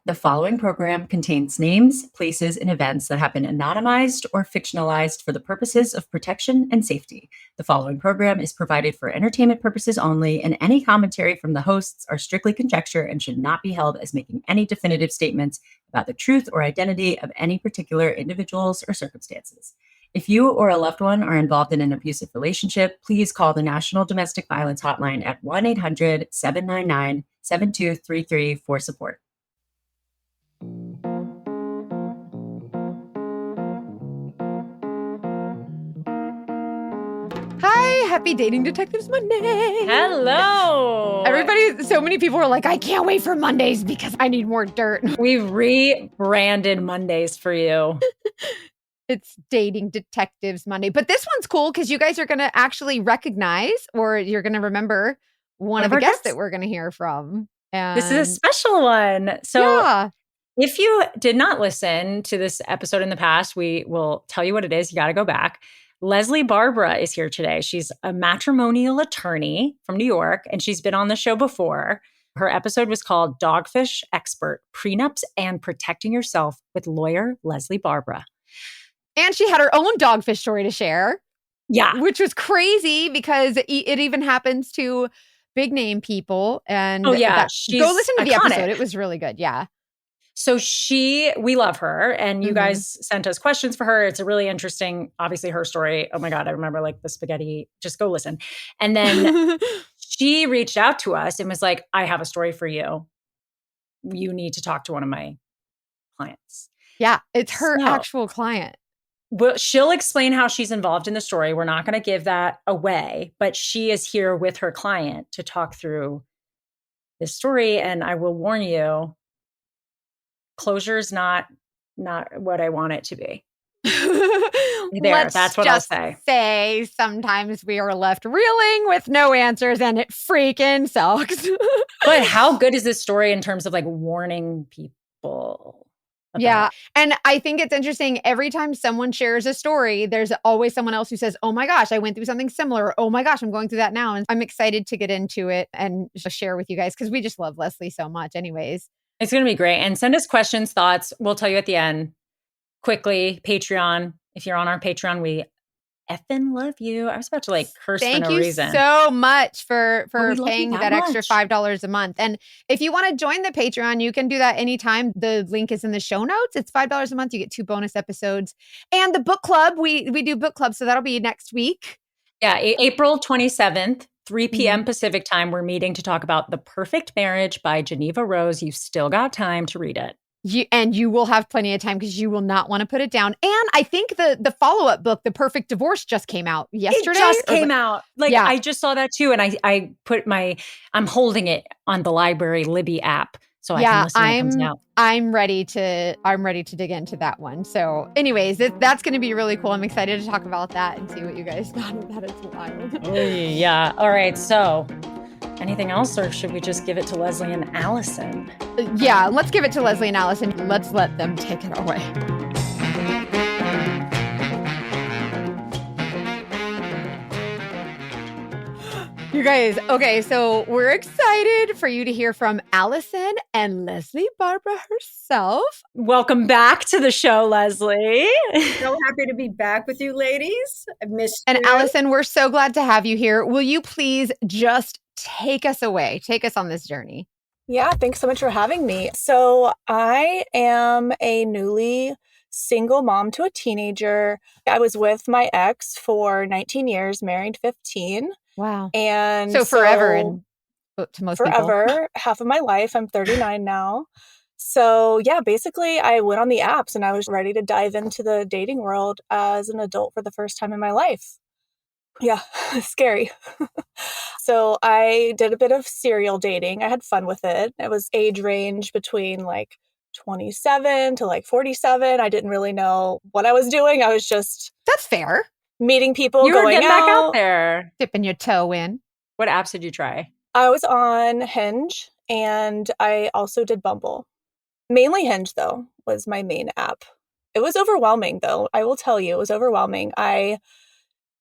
The following program contains names, places, and events that have been anonymized or fictionalized for the purposes of protection and safety. The following program is provided for entertainment purposes only, and any commentary from the hosts are strictly conjecture and should not be held as making any definitive statements about the truth or identity of any particular individuals or circumstances. If you or a loved one are involved in an abusive relationship, please call the National Domestic Violence Hotline at 1-800-799-7233 for support. Hi, happy Dating Detectives Monday. Hello. Everybody, so many people are like, I can't wait for Mondays because I need more dirt. We've rebranded Mondays for you. It's Dating Detectives Monday. But this one's cool because you guys are going to actually recognize, or you're going to remember one of the guests that we're going to hear from. And this is a special one. So yeah. If you did not listen to this episode in the past, we will tell you what it is. You got to go back. Leslie Barbara is here today. She's a matrimonial attorney from New York, and she's been on the show before. Her episode was called Dogfish Expert, Prenups and Protecting Yourself with lawyer Leslie Barbara. And she had her own dogfish story to share. Yeah. Which was crazy because it even happens to big name people. And oh, yeah. Go listen to the iconic. episode. It was really good. Yeah. So we love her, and you guys sent us questions for her. It's a really interesting, obviously her story. Oh my God, I remember like the spaghetti, just go listen. And then she reached out to us and was like, I have a story for you. You need to talk to one of my clients. Yeah, it's her actual client. Well, she'll explain how she's involved in the story. We're not going to give that away, but she is here with her client to talk through this story. And I will warn you, closure is not what I want it to be. That's what I'll say. Sometimes we are left reeling with no answers, and it freaking sucks. But how good is this story in terms of like warning people? Yeah. And I think it's interesting. Every time someone shares a story, there's always someone else who says, oh my gosh, I went through something similar. Oh my gosh, I'm going through that now. And I'm excited to get into it and just share with you guys because we just love Leslie so much anyways. It's going to be great. And send us questions, thoughts. We'll tell you at the end. Quickly, Patreon. If you're on our Patreon, we effing love you. I was about to like curse for no reason. Thank you so much for paying that extra $5 a month. And if you want to join the Patreon, you can do that anytime. The link is in the show notes. It's $5 a month. You get 2 bonus episodes. And the book club, we do book club. So that'll be next week. Yeah, April 27th. 3 p.m. Pacific time, we're meeting to talk about The Perfect Marriage by Geneva Rose. You've still got time to read it. You will have plenty of time because you will not want to put it down. And I think the follow-up book, The Perfect Divorce, just came out yesterday. It just came out. Like, yeah. I just saw that too. And I put I'm holding it on the library Libby app. So I can listen when it comes out. I'm ready to dig into that one. So anyways, that's going to be really cool. I'm excited to talk about that and see what you guys thought of that. It's wild. Yeah. All right. So anything else, or should we just give it to Leslie and Allison? Yeah, let's give it to Leslie and Allison. Let's let them take it away. You guys, okay, so we're excited for you to hear from Allison and Leslie Barbara herself. Welcome back to the show, Leslie. So happy to be back with you ladies. I've missed you. And Allison, we're so glad to have you here. Will you please just take us away? Take us on this journey. Yeah, thanks so much for having me. So I am a newly single mom to a teenager. I was with my ex for 19 years, married 15. Wow. And so forever to most people. Forever, half of my life. I'm 39 now. So yeah, basically I went on the apps and I was ready to dive into the dating world as an adult for the first time in my life. Yeah, scary. So I did a bit of serial dating. I had fun with it. It was age range between like 27 to like 47. I didn't really know what I was doing. I was just... That's fair. Meeting people, you going were getting out. Back out there. Dipping your toe in. What apps did you try? I was on Hinge and I also did Bumble. Mainly Hinge, though, was my main app. It was overwhelming, though. I will tell you, it was overwhelming. I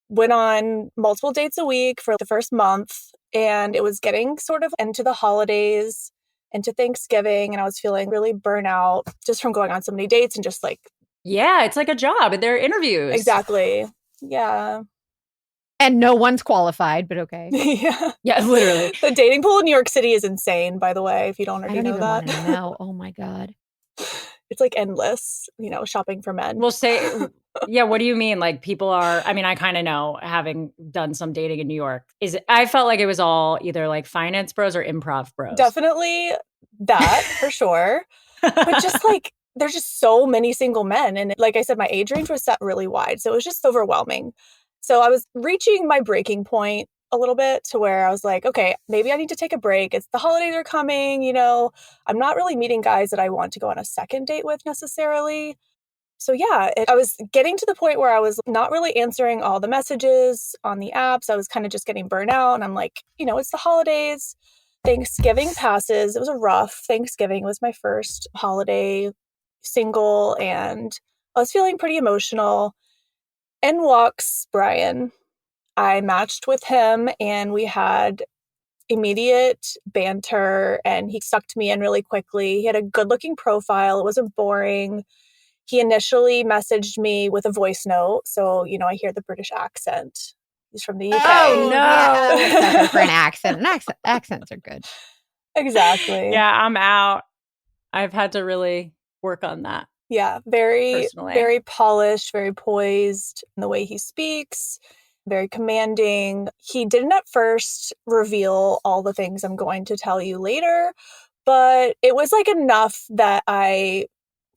went on multiple dates a week for the first month, and it was getting sort of into the holidays. into Thanksgiving, and I was feeling really burnout just from going on so many dates and just like... Yeah, it's like a job and they're interviews. Exactly. Yeah. And no one's qualified, but okay. Yeah, literally. The dating pool in New York City is insane, by the way, if you don't already know that. I don't even want to know. Oh my God. It's like endless, shopping for men. Well, yeah, what do you mean? Like people are, I mean, I kind of know, having done some dating in New York, I felt like it was all either like finance bros or improv bros. Definitely that, for sure. But just like, there's just so many single men. And like I said, my age range was set really wide. So it was just overwhelming. So I was reaching my breaking point a little bit to where I was like, okay, maybe I need to take a break. It's the holidays are coming, I'm not really meeting guys that I want to go on a second date with necessarily. So yeah, I was getting to the point where I was not really answering all the messages on the apps. I was kind of just getting burnt out. And I'm like, it's the holidays. Thanksgiving passes. It was a rough Thanksgiving. It was my first holiday single, and I was feeling pretty emotional. In walks Brian. I matched with him and we had immediate banter, and he sucked me in really quickly. He had a good-looking profile. It wasn't boring. He initially messaged me with a voice note. So, I hear the British accent. He's from the UK. Oh, no. Yeah. For an accent. Accents are good. Exactly. Yeah, I'm out. I've had to really work on that. Yeah, very, personally. Very polished, very poised in the way he speaks, very commanding. He didn't at first reveal all the things I'm going to tell you later, but it was like enough that I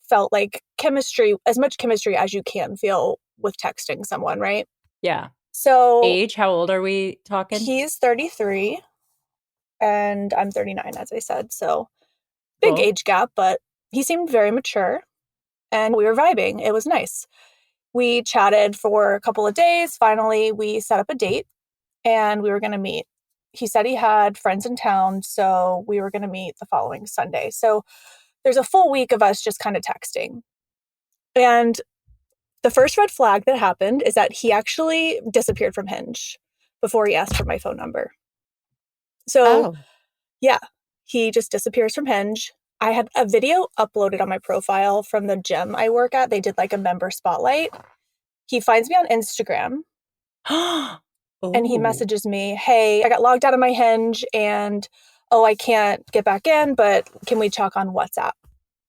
felt like chemistry, as much chemistry as you can feel with texting someone, right? Yeah. So age, how old are we talking? He's 33 and I'm 39, as I said. So big age gap, but he seemed very mature and we were vibing. It was nice. We chatted for a couple of days. Finally, we set up a date and we were going to meet. He said he had friends in town, so we were going to meet the following Sunday. So there's a full week of us just kind of texting. And the first red flag that happened is that he actually disappeared from Hinge before he asked for my phone number. So, yeah, he just disappears from Hinge. I had a video uploaded on my profile from the gym I work at. They did like a member spotlight. He finds me on Instagram and he messages me, hey, I got logged out of my Hinge and, I can't get back in, but can we talk on WhatsApp?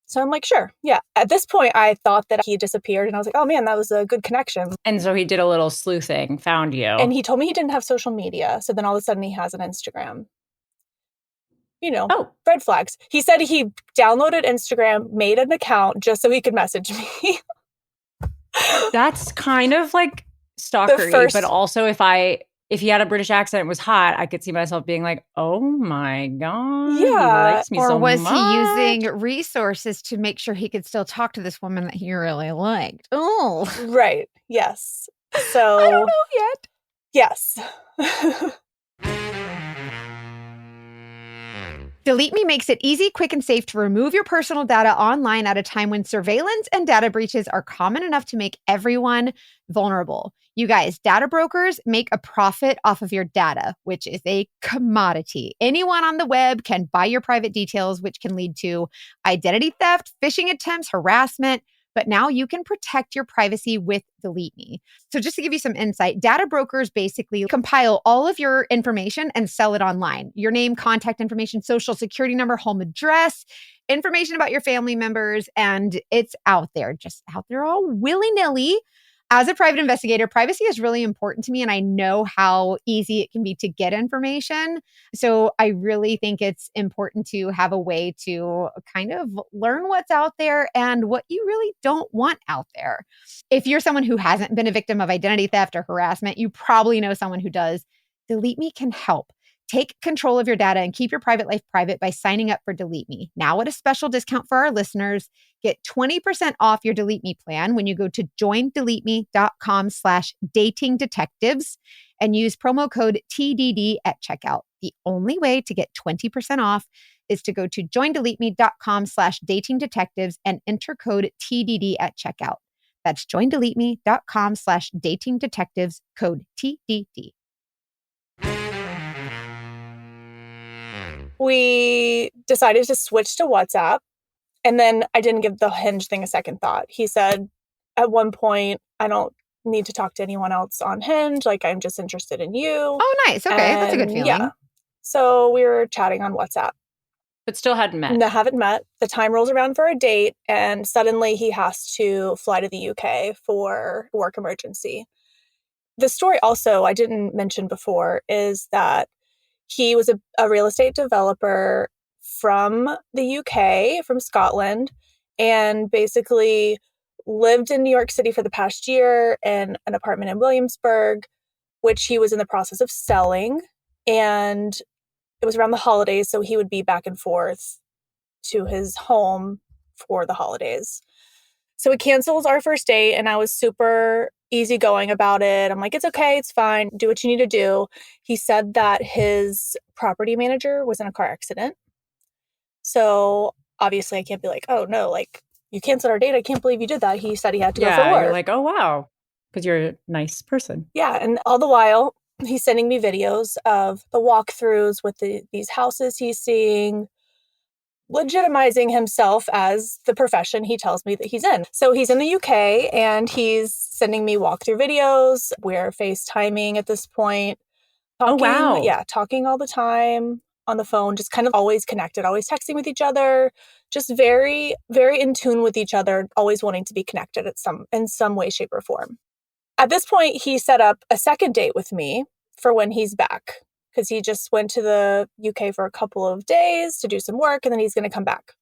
So I'm like, sure. Yeah. At this point, I thought that he disappeared and I was like, oh man, that was a good connection. And so he did a little sleuthing, found you. And he told me he didn't have social media. So then all of a sudden he has an Instagram. Red flags. He said he downloaded Instagram, made an account just so he could message me. That's kind of like stalkery, but also if he had a British accent and was hot, I could see myself being like, oh my God, yeah. he likes me or so was much. He using resources to make sure he could still talk to this woman that he really liked? Oh. Right. Yes. So I don't know yet. Yes. Delete Me makes it easy, quick, and safe to remove your personal data online at a time when surveillance and data breaches are common enough to make everyone vulnerable. You guys, data brokers make a profit off of your data, which is a commodity. Anyone on the web can buy your private details, which can lead to identity theft, phishing attempts, harassment. But now you can protect your privacy with Delete Me. So just to give you some insight, data brokers basically compile all of your information and sell it online. Your name, contact information, social security number, home address, information about your family members, and it's out there, just out there all willy-nilly. As a private investigator, privacy is really important to me, and I know how easy it can be to get information. So I really think it's important to have a way to kind of learn what's out there and what you really don't want out there. If you're someone who hasn't been a victim of identity theft or harassment, you probably know someone who does. Delete Me can help. Take control of your data and keep your private life private by signing up for Delete Me. Now at a special discount for our listeners, get 20% off your Delete Me plan when you go to joindeleteme.com/datingdetectives and use promo code TDD at checkout. The only way to get 20% off is to go to joindeleteme.com/datingdetectives and enter code TDD at checkout. That's joindeleteme.com/datingdetectives, code TDD. we decided to switch to WhatsApp. And then I didn't give the Hinge thing a second thought. He said at one point, I don't need to talk to anyone else on Hinge. Like, I'm just interested in you. Oh, nice. Okay. That's a good feeling. Yeah. So we were chatting on WhatsApp. But still hadn't met. No, haven't met. The time rolls around for a date, and suddenly he has to fly to the UK for work emergency. The story also, I didn't mention before, is that he was a real estate developer from the UK, from Scotland, and basically lived in New York City for the past year in an apartment in Williamsburg, which he was in the process of selling. And it was around the holidays, so he would be back and forth to his home for the holidays. So he cancels our first date, and I was super easygoing about it. I'm like, it's okay, it's fine, do what you need to do. He said that his property manager was in a car accident. So obviously I can't be like, oh no, like, you canceled our date. I can't believe you did that. He said he had to go for work. You're like, oh wow, because you're a nice person. Yeah, and all the while, he's sending me videos of the walkthroughs with these houses he's seeing, legitimizing himself as the profession he tells me that he's in. So he's in the UK and he's sending me walkthrough videos. We're FaceTiming at this point. Talking, oh, wow. Yeah, talking all the time on the phone, just kind of always connected, always texting with each other, just very, very in tune with each other, always wanting to be connected in some way, shape, or form. At this point, he set up a second date with me for when he's back, because he just went to the UK for a couple of days to do some work, and then he's going to come back.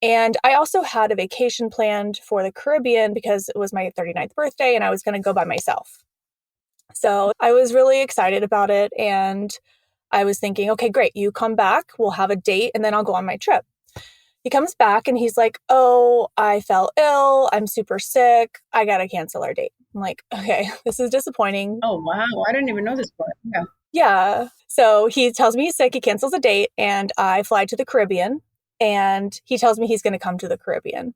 And I also had a vacation planned for the Caribbean because it was my 39th birthday and I was going to go by myself. So I was really excited about it. And I was thinking, okay, great. You come back, we'll have a date, and then I'll go on my trip. He comes back and he's like, oh, I fell ill. I'm super sick. I got to cancel our date. I'm like, okay, this is disappointing. Oh, wow. I didn't even know this part. Yeah. Yeah. So he tells me he's sick. He cancels a date and I fly to the Caribbean, and he tells me he's going to come to the Caribbean.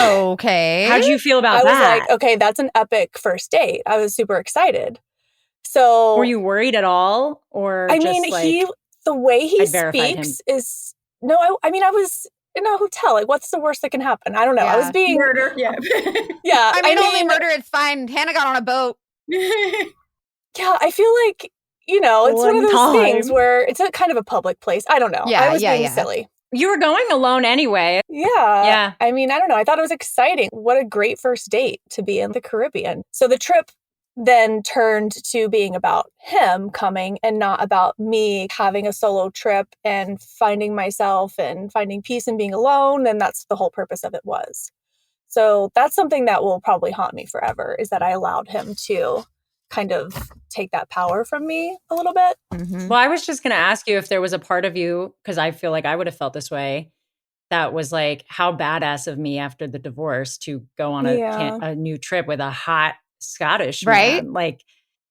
Okay. How'd you feel about that? I was like, okay, that's an epic first date. I was super excited. So were you worried at all? Or I just mean, like, the way he speaks is, no, I mean, I was in a hotel. Like, what's the worst that can happen? I don't know. Yeah. I was being murder. Yeah. Yeah. I mean, only murder, it's fine. Hannah got on a boat. Yeah, I feel like, it's one of those things where it's a kind of a public place. I don't know. Yeah, I was being silly. You were going alone anyway. Yeah. Yeah. I mean, I don't know. I thought it was exciting. What a great first date to be in the Caribbean. So the trip then turned to being about him coming and not about me having a solo trip and finding myself and finding peace and being alone. And that's the whole purpose of it was. So that's something that will probably haunt me forever, is that I allowed him to kind of take that power from me a little bit. Mm-hmm. Well, I was just going to ask you if there was a part of you, because I feel like I would have felt this way, that was like, how badass of me after the divorce to go on a new trip with a hot Scottish man. Like,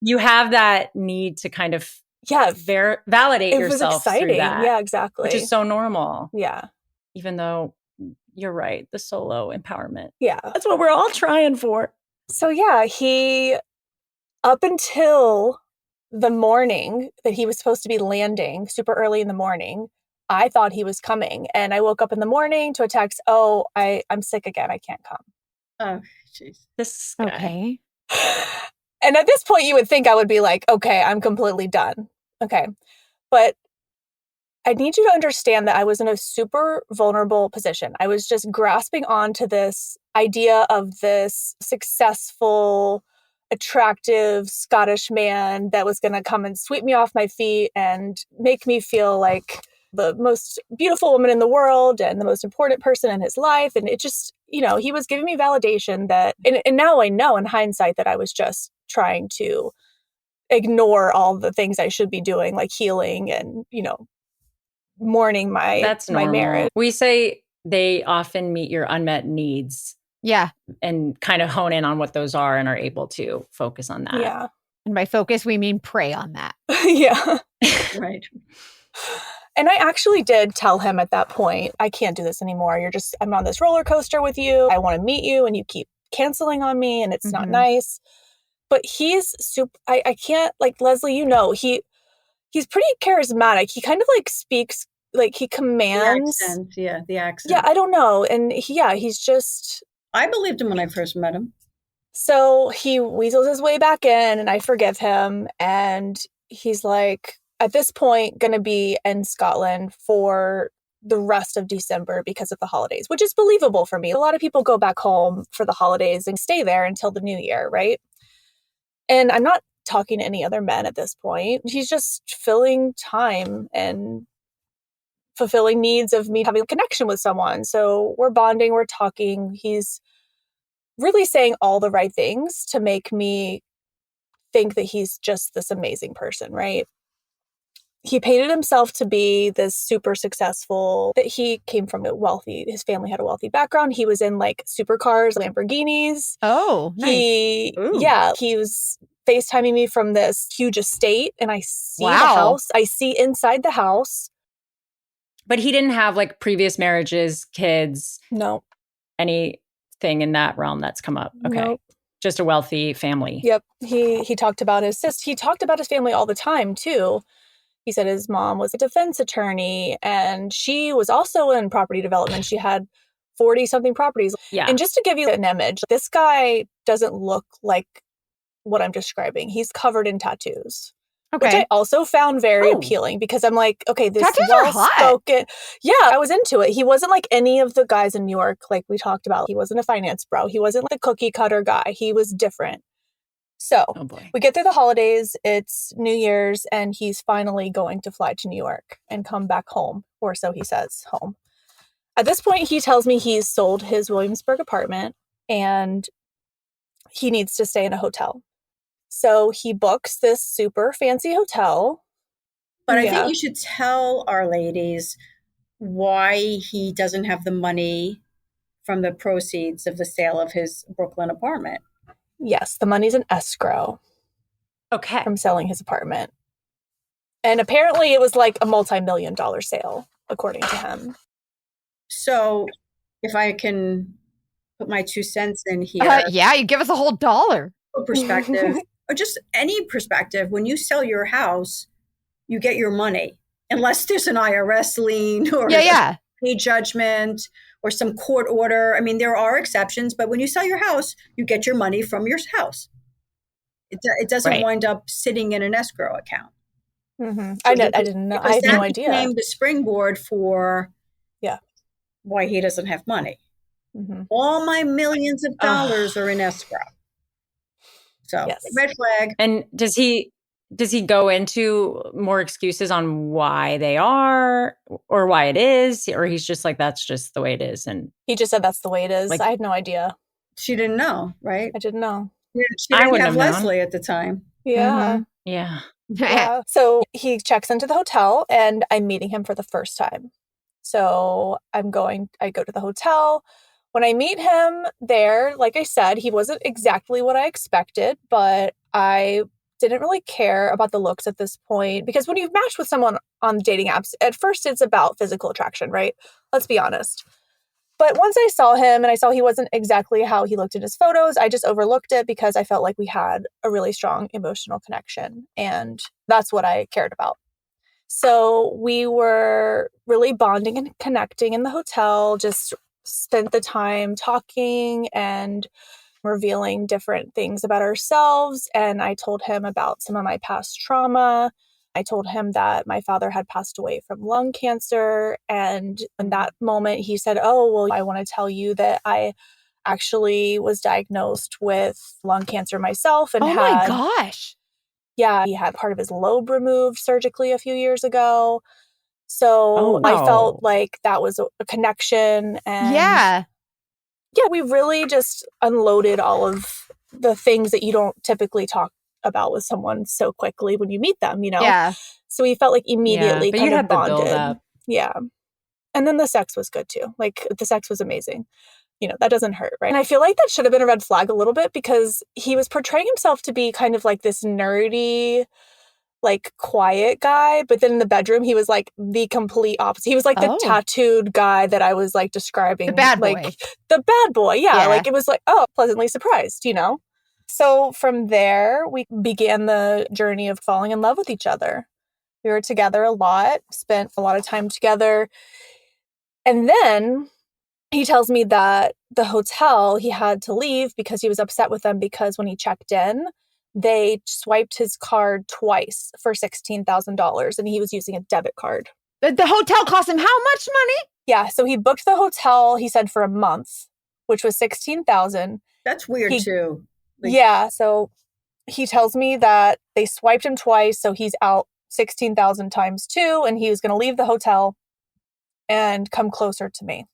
you have that need to kind of validate yourself. Was exciting. Through that, yeah, exactly. which is so normal. Yeah. Even though you're right, the solo empowerment. Yeah. That's what we're all trying for. So yeah, up until the morning that he was supposed to be landing, super early in the morning, I thought he was coming. And I woke up in the morning to a text, oh, I'm sick again. I can't come. Oh, jeez. This guy. Okay. And at this point, you would think I would be like, okay, I'm completely done. Okay. But I need you to understand that I was in a super vulnerable position. I was just grasping onto this idea of this successful, attractive Scottish man that was going to come and sweep me off my feet and make me feel like the most beautiful woman in the world and the most important person in his life. And it just, he was giving me validation that, and now I know in hindsight that I was just trying to ignore all the things I should be doing, like healing and, mourning my marriage. We say they often meet your unmet needs. Yeah. And kind of hone in on what those are and are able to focus on that. Yeah. And by focus, we mean prey on that. Yeah. Right. And I actually did tell him at that point, I can't do this anymore. I'm on this roller coaster with you. I want to meet you and you keep canceling on me and it's not nice. But he's super, I can't, like Leslie, he's pretty charismatic. He kind of like speaks, like he commands. The accent. Yeah, the accent. Yeah, I don't know. And he's just... I believed him when I first met him. So he weasels his way back in, and I forgive him. And he's like, at this point, going to be in Scotland for the rest of December because of the holidays, which is believable for me. A lot of people go back home for the holidays and stay there until the new year, right? And I'm not talking to any other men at this point. He's just filling time and fulfilling needs of me having a connection with someone. So we're bonding, we're talking. He's really saying all the right things to make me think that he's just this amazing person, right? He painted himself to be this super successful, that he came from his family had a wealthy background. He was in like supercars, Lamborghinis. Oh, nice. He was FaceTiming me from this huge estate, and I see the house. I see inside the house. But he didn't have like previous marriages, kids. No. Anything in that realm that's come up. Okay. Nope. Just a wealthy family. Yep. He talked about his family all the time too. He said his mom was a defense attorney, and she was also in property development. She had 40-something properties. Yeah. And just to give you an image, this guy doesn't look like what I'm describing. He's covered in tattoos. Okay. Which I also found very appealing, because I'm like, okay, this well-spoken. Yeah, I was into it. He wasn't like any of the guys in New York, like we talked about. He wasn't a finance bro. He wasn't like a cookie cutter guy. He was different. So we get through the holidays, it's New Year's, and he's finally going to fly to New York and come back home, or so he says, home. At this point, he tells me he's sold his Williamsburg apartment and he needs to stay in a hotel. So he books this super fancy hotel. But I think you should tell our ladies why he doesn't have the money from the proceeds of the sale of his Brooklyn apartment. Yes, the money's in escrow. Okay. From selling his apartment. And apparently it was like a multi-million-dollar sale, according to him. So if I can put my 2 cents in here. You give us a whole $1. Perspective, or just any perspective. When you sell your house, you get your money. Unless there's an IRS lien or any judgment or some court order. I mean, there are exceptions, but when you sell your house, you get your money from your house. It doesn't wind up sitting in an escrow account. Mm-hmm. I didn't know. I had no idea. That became the springboard for why he doesn't have money. Mm-hmm. All my millions of dollars are in escrow. So red flag. And does he go into more excuses on why they are or why it is? Or he's just like, that's just the way it is? And he just said that's the way it is. Like, I had no idea. She didn't know, right? I didn't know. She didn't have Leslie at the time. Yeah. Mm-hmm. Yeah. Yeah. So he checks into the hotel and I'm meeting him for the first time. So I go to the hotel. When I meet him there, like I said, he wasn't exactly what I expected, but I didn't really care about the looks at this point, because when you've matched with someone on dating apps, at first it's about physical attraction, right? Let's be honest. But once I saw him and I saw he wasn't exactly how he looked in his photos, I just overlooked it because I felt like we had a really strong emotional connection. And that's what I cared about. So we were really bonding and connecting in the hotel, just spent the time talking and revealing different things about ourselves. And I told him about some of my past trauma. I told him that my father had passed away from lung cancer. And in that moment, he said, oh, well, I want to tell you that I actually was diagnosed with lung cancer myself. And my gosh. Yeah, he had part of his lobe removed surgically a few years ago. So I felt like that was a connection. And we really just unloaded all of the things that you don't typically talk about with someone so quickly when you meet them, you know? Yeah. So we felt like immediately kind of bonded. The build up. Yeah. And then the sex was good too. Like the sex was amazing. You know, that doesn't hurt, right? And I feel like that should have been a red flag a little bit, because he was portraying himself to be kind of like this nerdy, like quiet guy, but then in the bedroom he was like the complete opposite. He was like the tattooed guy that I was like describing, the bad boy. Like the bad boy. Yeah. Like it was like, pleasantly surprised, you know? So from there we began the journey of falling in love with each other. We were together a lot, spent a lot of time together. And then he tells me that the hotel, he had to leave because he was upset with them because when he checked in, they swiped his card twice for $16,000 and he was using a debit card. The hotel cost him how much money? Yeah, so he booked the hotel, he said, for a month, which was $16,000. That's weird too. Yeah, so he tells me that they swiped him twice, so he's out 16,000 times 2, and he was going to leave the hotel and come closer to me.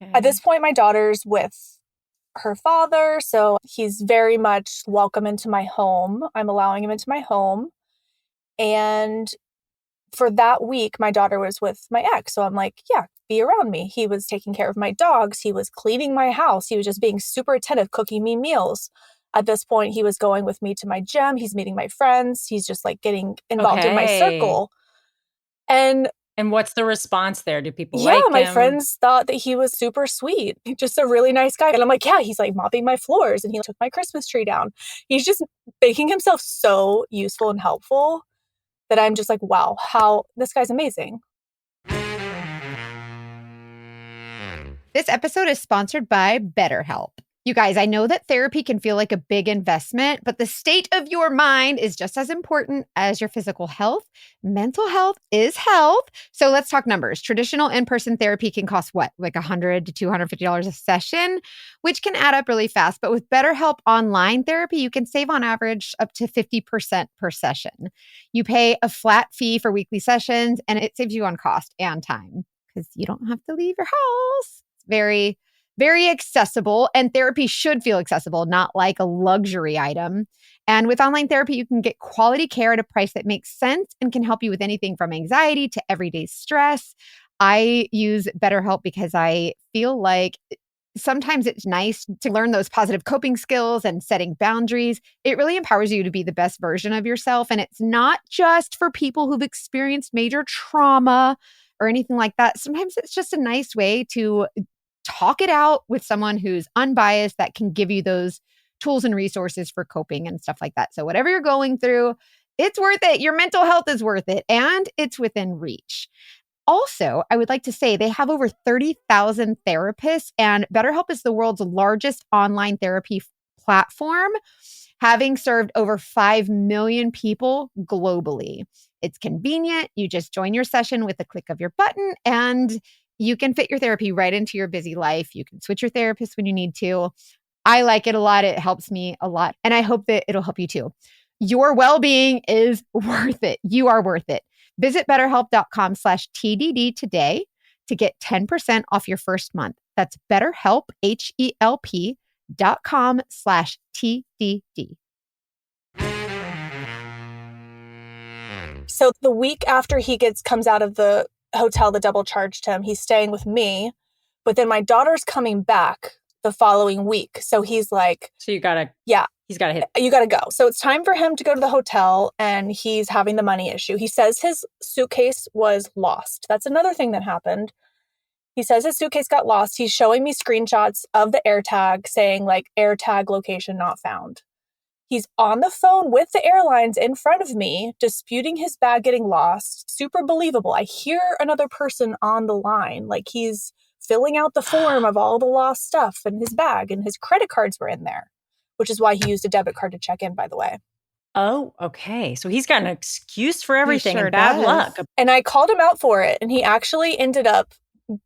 Okay. At this point, my daughter's with her father, so he's very much welcome into my home. I'm allowing him into my home. And for that week, my daughter was with my ex, so I'm like, yeah, be around me. He was taking care of my dogs. He was cleaning my house. He was just being super attentive, cooking me meals. At this point, he was going with me to my gym. He's meeting my friends. He's just like getting involved in my circle. And what's the response there? Do people like him? Yeah, my friends thought that he was super sweet. Just a really nice guy. And I'm like, yeah, he's like mopping my floors and he took my Christmas tree down. He's just making himself so useful and helpful that I'm just like, wow, how this guy's amazing. This episode is sponsored by BetterHelp. You guys, I know that therapy can feel like a big investment, but the state of your mind is just as important as your physical health. Mental health is health. So let's talk numbers. Traditional in-person therapy can cost what? Like $100 to $250 a session, which can add up really fast. But with BetterHelp online therapy, you can save on average up to 50% per session. You pay a flat fee for weekly sessions, and it saves you on cost and time because you don't have to leave your house. It's very accessible, and therapy should feel accessible, not like a luxury item. And with online therapy, you can get quality care at a price that makes sense and can help you with anything from anxiety to everyday stress. I use BetterHelp because I feel like sometimes it's nice to learn those positive coping skills and setting boundaries. It really empowers you to be the best version of yourself. And it's not just for people who've experienced major trauma or anything like that. Sometimes it's just a nice way to talk it out with someone who's unbiased that can give you those tools and resources for coping and stuff like that. So whatever you're going through, it's worth it. Your mental health is worth it, and it's within reach. Also, I would like to say they have over 30,000 therapists, and BetterHelp is the world's largest online therapy platform, having served over 5 million people globally. It's convenient. You just join your session with the click of your button, and you can fit your therapy right into your busy life. You can switch your therapist when you need to. I like it a lot. It helps me a lot. And I hope that it'll help you too. Your well-being is worth it. You are worth it. Visit betterhelp.com/TDD today to get 10% off your first month. That's BetterHelp, HELP.com/TDD. So the week after he comes out of the hotel that double charged him, he's staying with me, but then my daughter's coming back the following week. So he's like, so you gotta, he's gotta hit. You gotta go. So it's time for him to go to the hotel, and he's having the money issue. He says his suitcase was lost. That's another thing that happened. He says his suitcase got lost. He's showing me screenshots of the AirTag saying like AirTag location not found. He's on the phone with the airlines in front of me, disputing his bag getting lost. Super believable. I hear another person on the line. Like he's filling out the form of all the lost stuff in his bag, and his credit cards were in there, which is why he used a debit card to check in, by the way. Oh, okay. So he's got an excuse for everything. Sure and bad does. luck. And I called him out for it, and he actually ended up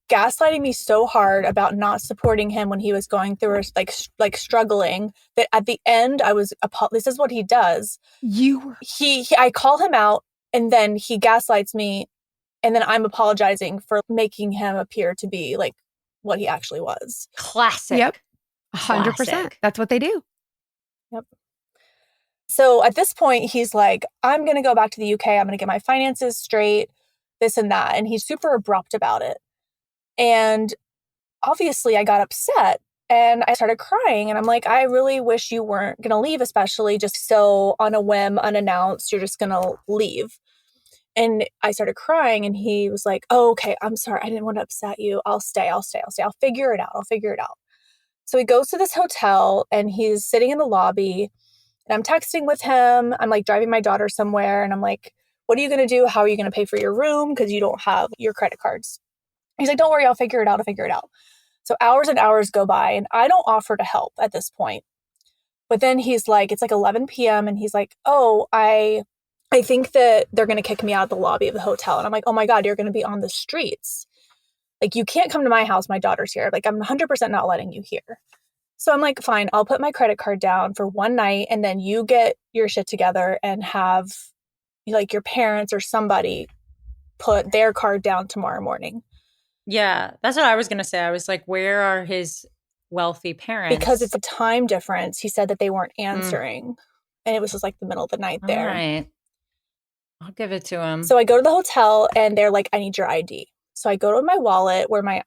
gaslighting me so hard about not supporting him when he was going through like struggling, that at the end I was this is what he does. I call him out, and then he gaslights me, and then I'm apologizing for making him appear to be like what he actually was. Classic. Yep. 100%. That's what they do. Yep. So at this point, he's like, I'm going to go back to the UK. I'm going to get my finances straight, this and that. And he's super abrupt about it. And obviously I got upset and I started crying, and I'm like, I really wish you weren't going to leave, especially just so on a whim, unannounced, you're just going to leave. And I started crying, and he was like, oh, okay, I'm sorry. I didn't want to upset you. I'll stay. I'll figure it out. So he goes to this hotel, and he's sitting in the lobby, and I'm texting with him. I'm like driving my daughter somewhere, and I'm like, what are you going to do? How are you going to pay for your room? Because you don't have your credit cards. He's like, don't worry, I'll figure it out. So hours and hours go by and I don't offer to help at this point. But then he's like, it's like 11 p.m. and he's like, oh, I think that they're going to kick me out of the lobby of the hotel. And I'm like, oh my God, you're going to be on the streets. Like, you can't come to my house. My daughter's here. Like, I'm 100% not letting you here. So I'm like, fine, I'll put my credit card down for one night and then you get your shit together and have like your parents or somebody put their card down tomorrow morning. Yeah, that's what I was going to say. I was like, where are his wealthy parents? Because it's a time difference. He said that they weren't answering. And it was just like the middle of the night there. All right. I'll give it to him. So I go to the hotel and they're like, I need your ID. So I go to my wallet where my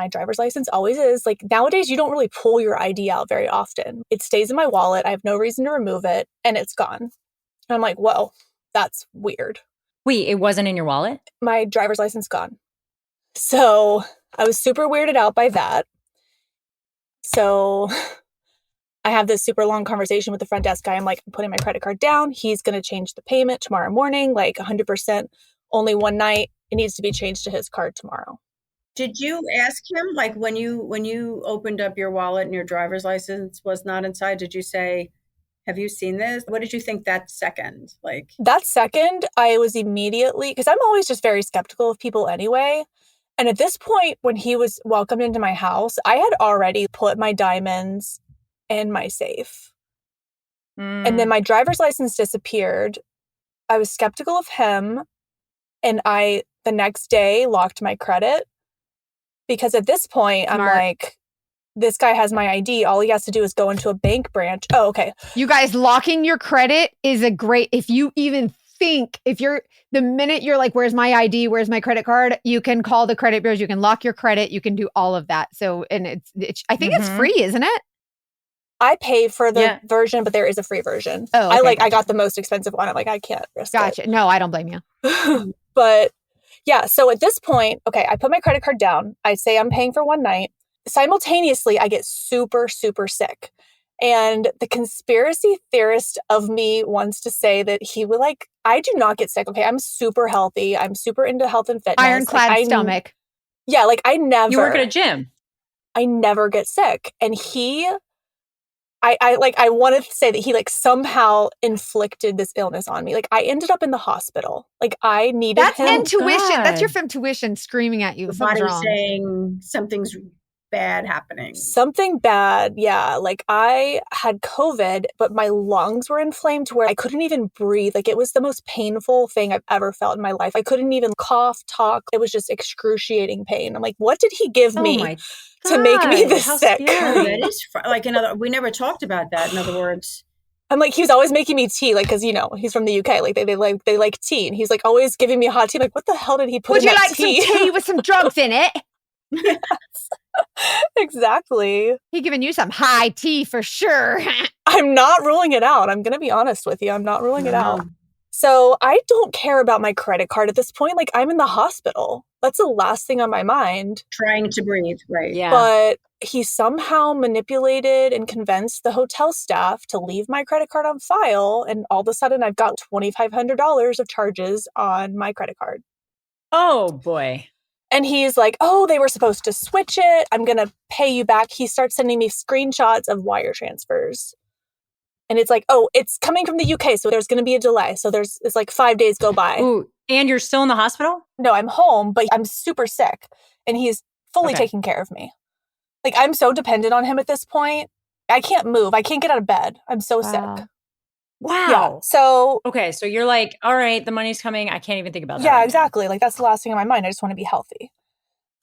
driver's license always is. Like, nowadays, you don't really pull your ID out very often. It stays in my wallet. I have no reason to remove it and it's gone. And I'm like, whoa, that's weird. Wait, it wasn't in your wallet? My driver's license gone. So I was super weirded out by that. So I have this super long conversation with the front desk guy. I'm like, I'm putting my credit card down. He's going to change the payment tomorrow morning, like 100%, only one night. It needs to be changed to his card tomorrow. Did you ask him, like, when you opened up your wallet and your driver's license was not inside, did you say, have you seen this? What did you think that second? Like, that second, I was immediately, because I'm always just very skeptical of people anyway. And at this point, when he was welcomed into my house, I had already put my diamonds in my safe. And then my driver's license disappeared. I was skeptical of him. And I, the next day, locked my credit. Because at this point, I'm like, this guy has my ID. All he has to do is go into a bank branch. Oh, okay. You guys, locking your credit is a great, if you even think, the minute you're like, where's my ID? Where's my credit card? You can call the credit bureaus. You can lock your credit. You can do all of that. So, and it's I think it's free, isn't it? I pay for the version, but there is a free version. Oh, okay, I got the most expensive one. I'm like, I can't risk it. Gotcha. No, I don't blame you. But yeah, so at this point, okay, I put my credit card down. I say I'm paying for one night. Simultaneously, I get super, super sick. And the conspiracy theorist of me wants to say that he would like, I do not get sick. Okay, I'm super healthy. I'm super into health and fitness. Ironclad stomach. Yeah, like I never. You work at a gym. I never get sick. And I wanted to say that he like somehow inflicted this illness on me. Like I ended up in the hospital. Like I needed That's him. intuition. God. That's your intuition screaming at you. The body saying something's bad happening. Something bad. Yeah. Like I had COVID, but my lungs were inflamed to where I couldn't even breathe. Like it was the most painful thing I've ever felt in my life. I couldn't even cough, talk. It was just excruciating pain. I'm like, what did he give me to make me this sick? That is like we never talked about that. In other words, I'm like, he was always making me tea, like, because you know he's from the UK, like they like tea, and he's like always giving me hot tea. I'm like, what the hell did he put in that tea? Would you like some tea with some drugs in it? Yes, exactly. He giving you some high tea for sure. I'm not ruling it out. I'm gonna be honest with you. I'm not ruling it out. So I don't care about my credit card at this point. Like I'm in the hospital. That's the last thing on my mind. Trying to breathe, right? Yeah. But he somehow manipulated and convinced the hotel staff to leave my credit card on file. And all of a sudden I've got $2,500 of charges on my credit card. Oh boy. And he's like, oh, they were supposed to switch it. I'm going to pay you back. He starts sending me screenshots of wire transfers. And it's like, oh, it's coming from the UK, so there's going to be a delay. So it's like 5 days go by. Ooh, and you're still in the hospital? No, I'm home, but I'm super sick. And he's fully taking care of me. Like, I'm so dependent on him at this point. I can't move. I can't get out of bed. I'm so sick. Wow. Yeah. So. Okay, so you're like, all right, the money's coming. I can't even think about that. Yeah, exactly. Like, that's the last thing on my mind. I just want to be healthy.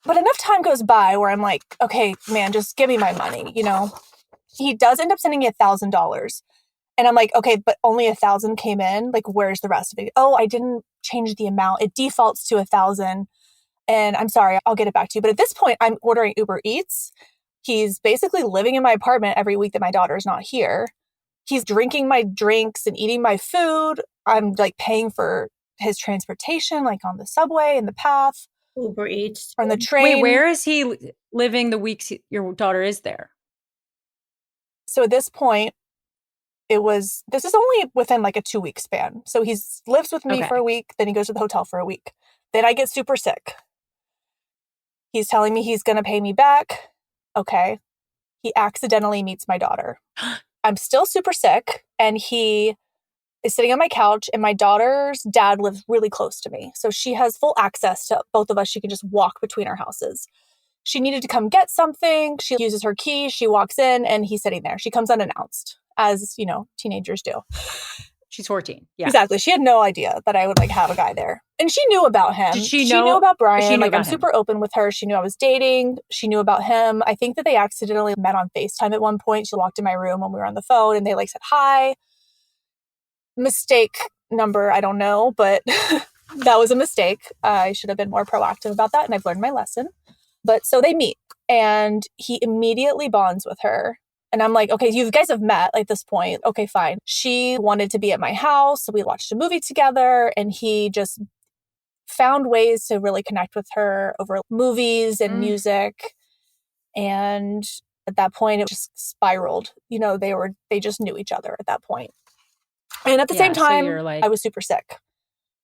But enough time goes by where I'm like, okay, man, just give me my money, you know? He does end up sending me $1,000. And I'm like, okay, but only 1,000 came in. Like, where's the rest of it? Oh, I didn't change the amount. It defaults to 1,000. And I'm sorry, I'll get it back to you. But at this point, I'm ordering Uber Eats. He's basically living in my apartment every week that my daughter's not here. He's drinking my drinks and eating my food. I'm like paying for his transportation, like on the subway and the path. Uber Eats. Or on the train. Wait, where is he living the weeks your daughter is there? So at this point, this is only within like a 2-week span. So he lives with me for a week, then he goes to the hotel for a week. Then I get super sick. He's telling me he's going to pay me back. Okay. He accidentally meets my daughter. I'm still super sick, and he is sitting on my couch, and my daughter's dad lives really close to me. So she has full access to both of us. She can just walk between our houses. She needed to come get something. She uses her key. She walks in, and he's sitting there. She comes unannounced, as, you know, teenagers do. She's 14. Yeah. Exactly. She had no idea that I would like have a guy there. And she knew about him. Did she knew about Brian. Like, I'm him? super open with her. She knew I was dating. She knew about him. I think that they accidentally met on FaceTime at one point. She walked in my room when we were on the phone, and they like said hi. Mistake number, I don't know, but that was a mistake. I should have been more proactive about that, and I've learned my lesson. But so they meet, and he immediately bonds with her. And I'm like, okay, you guys have met at this point. Okay, fine. She wanted to be at my house. So we watched a movie together, and he just found ways to really connect with her over movies and music. And at that point, it just spiraled. You know, they just knew each other at that point. And at the same time, I was super sick.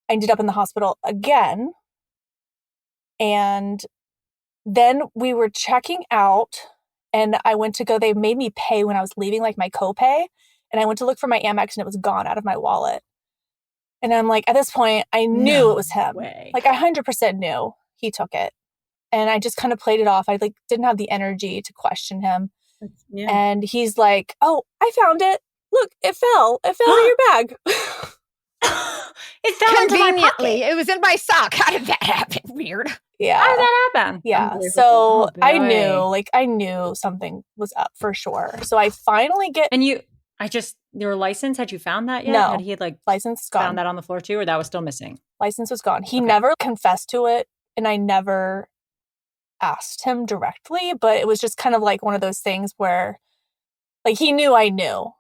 I ended up in the hospital again. And then we were checking out, and I went to go, they made me pay when I was leaving, like my copay. And I went to look for my Amex, and it was gone out of my wallet. And I'm like, at this point, I knew it was him. Like, I 100% knew he took it. And I just kind of played it off. I like didn't have the energy to question him. Yeah. And he's like, oh, I found it. Look, it fell. It fell in your bag. It fell conveniently. It was in my sock. How did that happen? Weird. Yeah. How did that happen? Yeah. So I knew something was up for sure. So I finally get. And your license, had you found that yet? No. Had he had license gone. Found that on the floor too, or that was still missing? License was gone. He never confessed to it, and I never asked him directly, but it was just kind of like one of those things where like he knew I knew.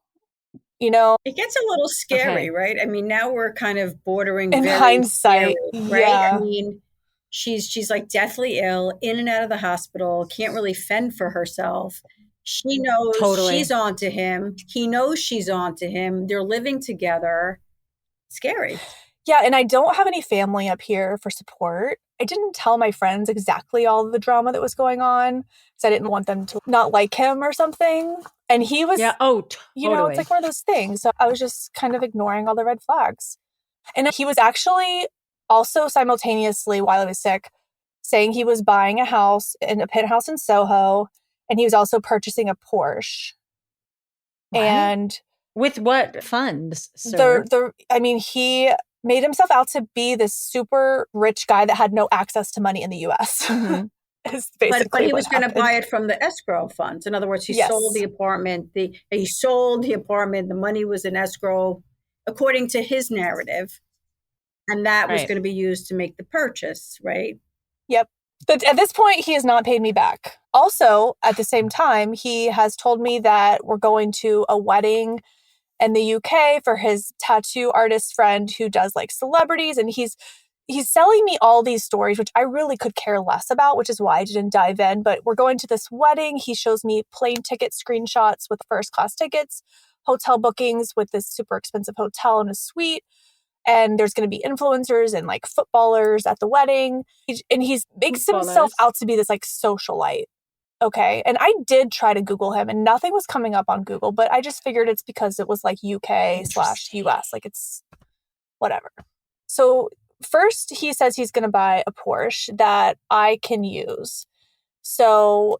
You know, it gets a little scary, right? I mean, now we're kind of bordering in hindsight, scary, right? Yeah. I mean, she's like deathly ill, in and out of the hospital, can't really fend for herself. She knows she's on to him. He knows she's on to him. They're living together. Scary. Yeah, and I don't have any family up here for support. I didn't tell my friends exactly all of the drama that was going on because I didn't want them to not like him or something. And he was, totally. You know, it's like one of those things. So I was just kind of ignoring all the red flags. And he was actually also simultaneously, while I was sick, saying he was buying a house in a penthouse in Soho, and he was also purchasing a Porsche. What? And with what funds, sir? He made himself out to be this super rich guy that had no access to money in the U.S. Mm-hmm. But he was going to buy it from the escrow funds. In other words, he sold the apartment. He sold the apartment. The money was in escrow, according to his narrative, and that was going to be used to make the purchase, right? Yep. But at this point, he has not paid me back. Also, at the same time, he has told me that we're going to a wedding in the UK for his tattoo artist friend who does like celebrities, and he's selling me all these stories, which I really could care less about, which is why I didn't dive in. But we're going to this wedding. He shows me plane ticket screenshots with first class tickets, hotel bookings with this super expensive hotel and a suite. And there's going to be influencers and like footballers at the wedding. He makes himself out to be this like socialite. Okay. And I did try to Google him and nothing was coming up on Google, but I just figured it's because it was like UK/US. Like it's whatever. So first he says he's going to buy a Porsche that I can use. So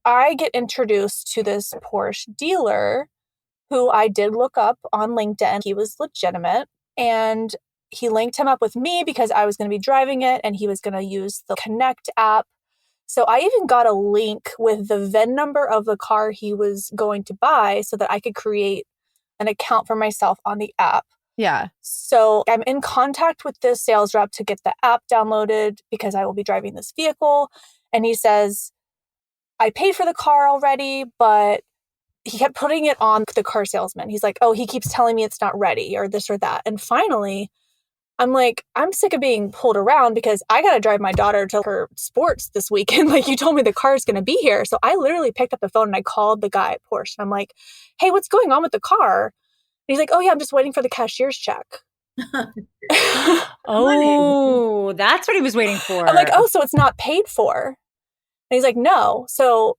I get introduced to this Porsche dealer who I did look up on LinkedIn. He was legitimate. And he linked him up with me because I was going to be driving it and he was going to use the Connect app. So I even got a link with the VIN number of the car he was going to buy so that I could create an account for myself on the app. Yeah. So I'm in contact with this sales rep to get the app downloaded because I will be driving this vehicle. And he says, I paid for the car already, but he kept putting it on the car salesman. He's like, oh, he keeps telling me it's not ready or this or that. And finally, I'm like, I'm sick of being pulled around because I got to drive my daughter to her sports this weekend. Like you told me the car is going to be here. So I literally picked up the phone and I called the guy at Porsche. And I'm like, hey, what's going on with the car? he's like, oh yeah, I'm just waiting for the cashier's check. Oh, that's what he was waiting for. I'm like, oh, so it's not paid for. And he's like, no. So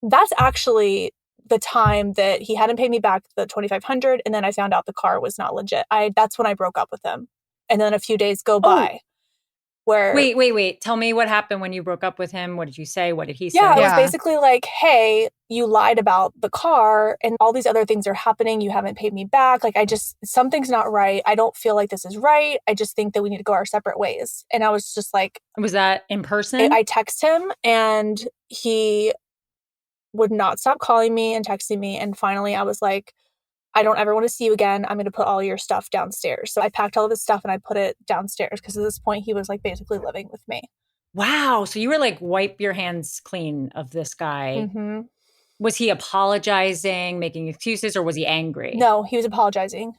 that's actually the time that he hadn't paid me back the $2,500, and then I found out the car was not legit. That's when I broke up with him. And then a few days go by where... Wait. Tell me what happened when you broke up with him. What did you say? What did he say? Yeah, it was basically like, hey, you lied about the car and all these other things are happening. You haven't paid me back. Like, something's not right. I don't feel like this is right. I just think that we need to go our separate ways. And I was just like... Was that in person? I text him and he would not stop calling me and texting me. And finally I was like, I don't ever want to see you again. I'm going to put all your stuff downstairs. So I packed all of his stuff and I put it downstairs because at this point he was like basically living with me. Wow. So you were like, wipe your hands clean of this guy. Mm-hmm. Was he apologizing, making excuses, or was he angry? No, he was apologizing.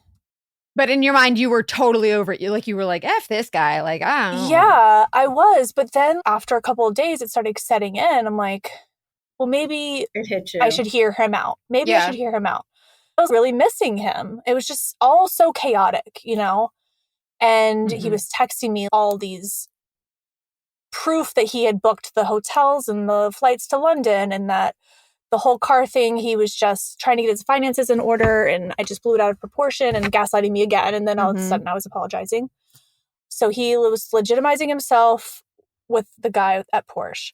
But in your mind, you were totally over it. You were like, F this guy. Like, I don't know. Yeah, I was. But then after a couple of days, it started setting in. I'm like, well, maybe it hit you. I should hear him out. I should hear him out. I was really missing him. It was just all so chaotic, And he was texting me all these proof that he had booked the hotels and the flights to London, and that the whole car thing, he was just trying to get his finances in order, and I just blew it out of proportion and gaslighting me again. And then all of a sudden I was apologizing. So he was legitimizing himself with the guy at Porsche.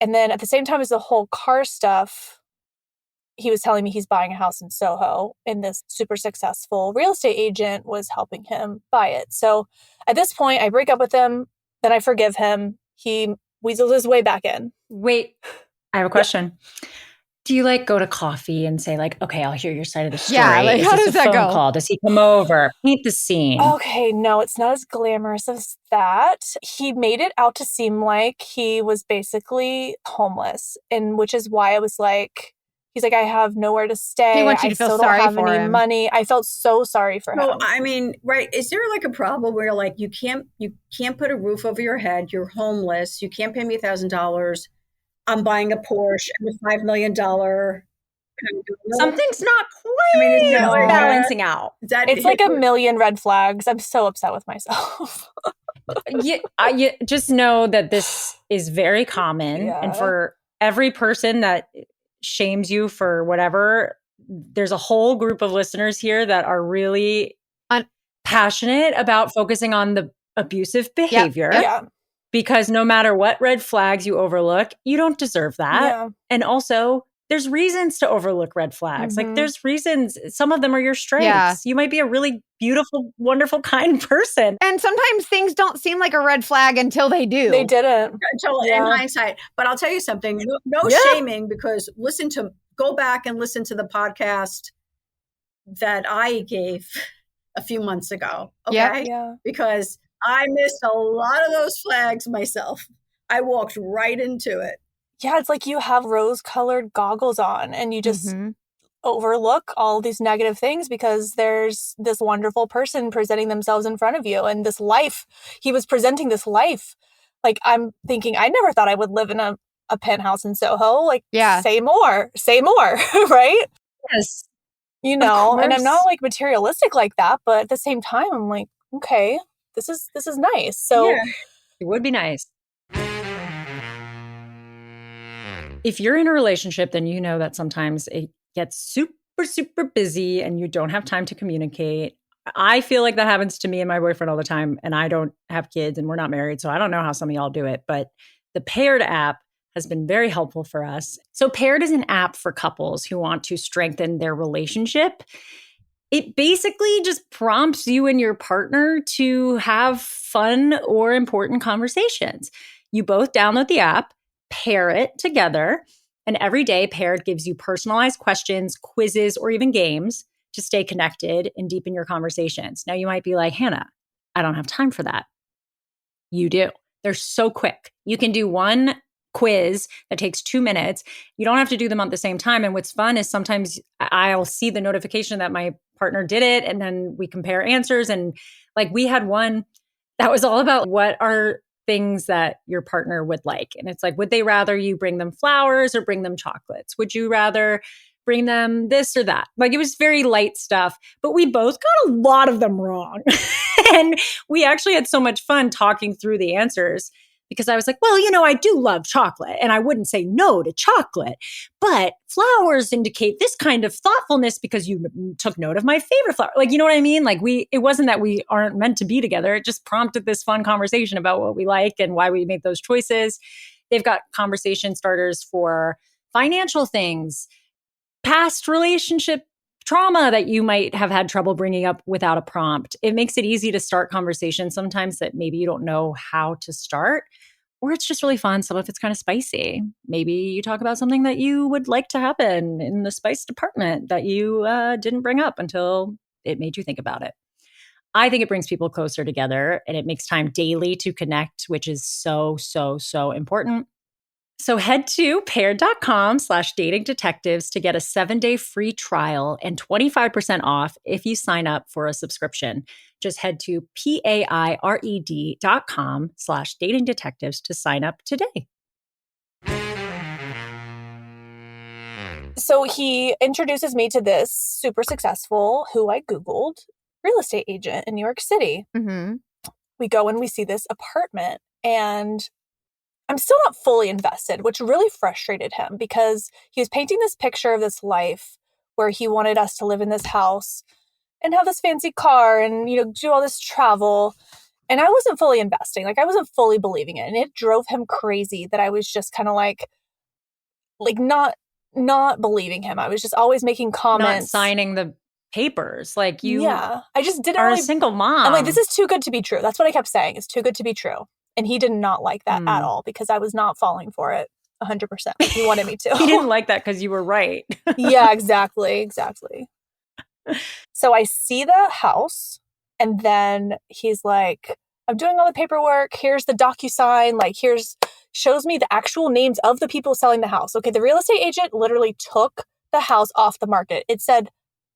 And then at the same time as the whole car stuff, he was telling me he's buying a house in Soho, and this super successful real estate agent was helping him buy it. So at this point, I break up with him, then I forgive him. He weasels his way back in. Wait, I have a question. Yeah. Do you go to coffee and say okay, I'll hear your side of the story? Yeah, how does that go? Call? Does he come over? Paint the scene. Okay, no, it's not as glamorous as that. He made it out to seem like he was basically homeless, and which is why I was like, he's like, I have nowhere to stay. He wants you to feel sorry for him. I don't have any money. I felt so sorry for him. Well, I mean, right? Is there a problem where you can't put a roof over your head? You're homeless. You can't pay me $1,000. I'm buying a Porsche and a $5 million. Something's not quite balancing out. It's like a million red flags. I'm so upset with myself. You just know that this is very common. And for every person that shames you for whatever, there's a whole group of listeners here that are really passionate about focusing on the abusive behavior. Yeah. Because no matter what red flags you overlook, you don't deserve that. Yeah. And also, there's reasons to overlook red flags. There's reasons. Some of them are your strengths. Yeah. You might be a really beautiful, wonderful, kind person. And sometimes things don't seem like a red flag until they do. They didn't. Until in hindsight. But I'll tell you something. No shaming, because go back and listen to the podcast that I gave a few months ago. Okay? Yeah. Because I missed a lot of those flags myself. I walked right into it. Yeah, it's like you have rose-colored goggles on and you just overlook all these negative things because there's this wonderful person presenting themselves in front of you, and this life. He was presenting this life. I'm thinking, I never thought I would live in a penthouse in Soho. Say more, right? Yes. And I'm not materialistic like that, but at the same time, I'm like, okay, this is nice. So it would be nice. If you're in a relationship, then you know that sometimes it gets super, super busy and you don't have time to communicate. I feel like that happens to me and my boyfriend all the time, and I don't have kids and we're not married, so I don't know how some of y'all do it, but the Paired app has been very helpful for us. So Paired is an app for couples who want to strengthen their relationship. It basically just prompts you and your partner to have fun or important conversations. You both download the app, pair it together, and every day Paired gives you personalized questions, quizzes, or even games to stay connected and deepen your conversations. Now, you might be like, Hannah, I don't have time for that. You do. They're so quick. You can do one quiz that takes 2 minutes. You don't have to do them at the same time. And what's fun is sometimes I'll see the notification that my partner did it, and then we compare answers. And we had one that was all about what are things that your partner would like. And it's would they rather you bring them flowers or bring them chocolates? Would you rather bring them this or that. Like it was very light stuff, but we both got a lot of them wrong. And we actually had so much fun talking through the answers because I was like, well, I do love chocolate and I wouldn't say no to chocolate, but flowers indicate this kind of thoughtfulness because you took note of my favorite flower. Like, you know what I mean? Like it wasn't that we aren't meant to be together. It just prompted this fun conversation about what we like and why we made those choices. They've got conversation starters for financial things, past relationship trauma that you might have had trouble bringing up without a prompt. It makes it easy to start conversations sometimes that maybe you don't know how to start, or it's just really fun. Some of it's kind of spicy. Maybe you talk about something that you would like to happen in the spice department that you didn't bring up until it made you think about it. I think it brings people closer together and it makes time daily to connect, which is so, so, so important. So head to paired.com/dating detectives to get a 7-day free trial and 25% off if you sign up for a subscription. Just head to paired.com/dating detectives to sign up today. So he introduces me to this super successful, who I Googled, real estate agent in New York City. Mm-hmm. We go and we see this apartment and I'm still not fully invested, which really frustrated him because he was painting this picture of this life where he wanted us to live in this house and have this fancy car and, do all this travel. And I wasn't fully investing. Like I wasn't fully believing it. And it drove him crazy that I was just kind of like not believing him. I was just always making comments. Not signing the papers. Like you I just didn't are a single mom. I'm like, this is too good to be true. That's what I kept saying. It's too good to be true. And he did not like that at all because I was not falling for it 100%. Like he wanted me to. He didn't like that because you were right. Yeah, exactly. So I see the house and then he's like, I'm doing all the paperwork. Here's the DocuSign. Like shows me the actual names of the people selling the house. Okay, the real estate agent literally took the house off the market. It said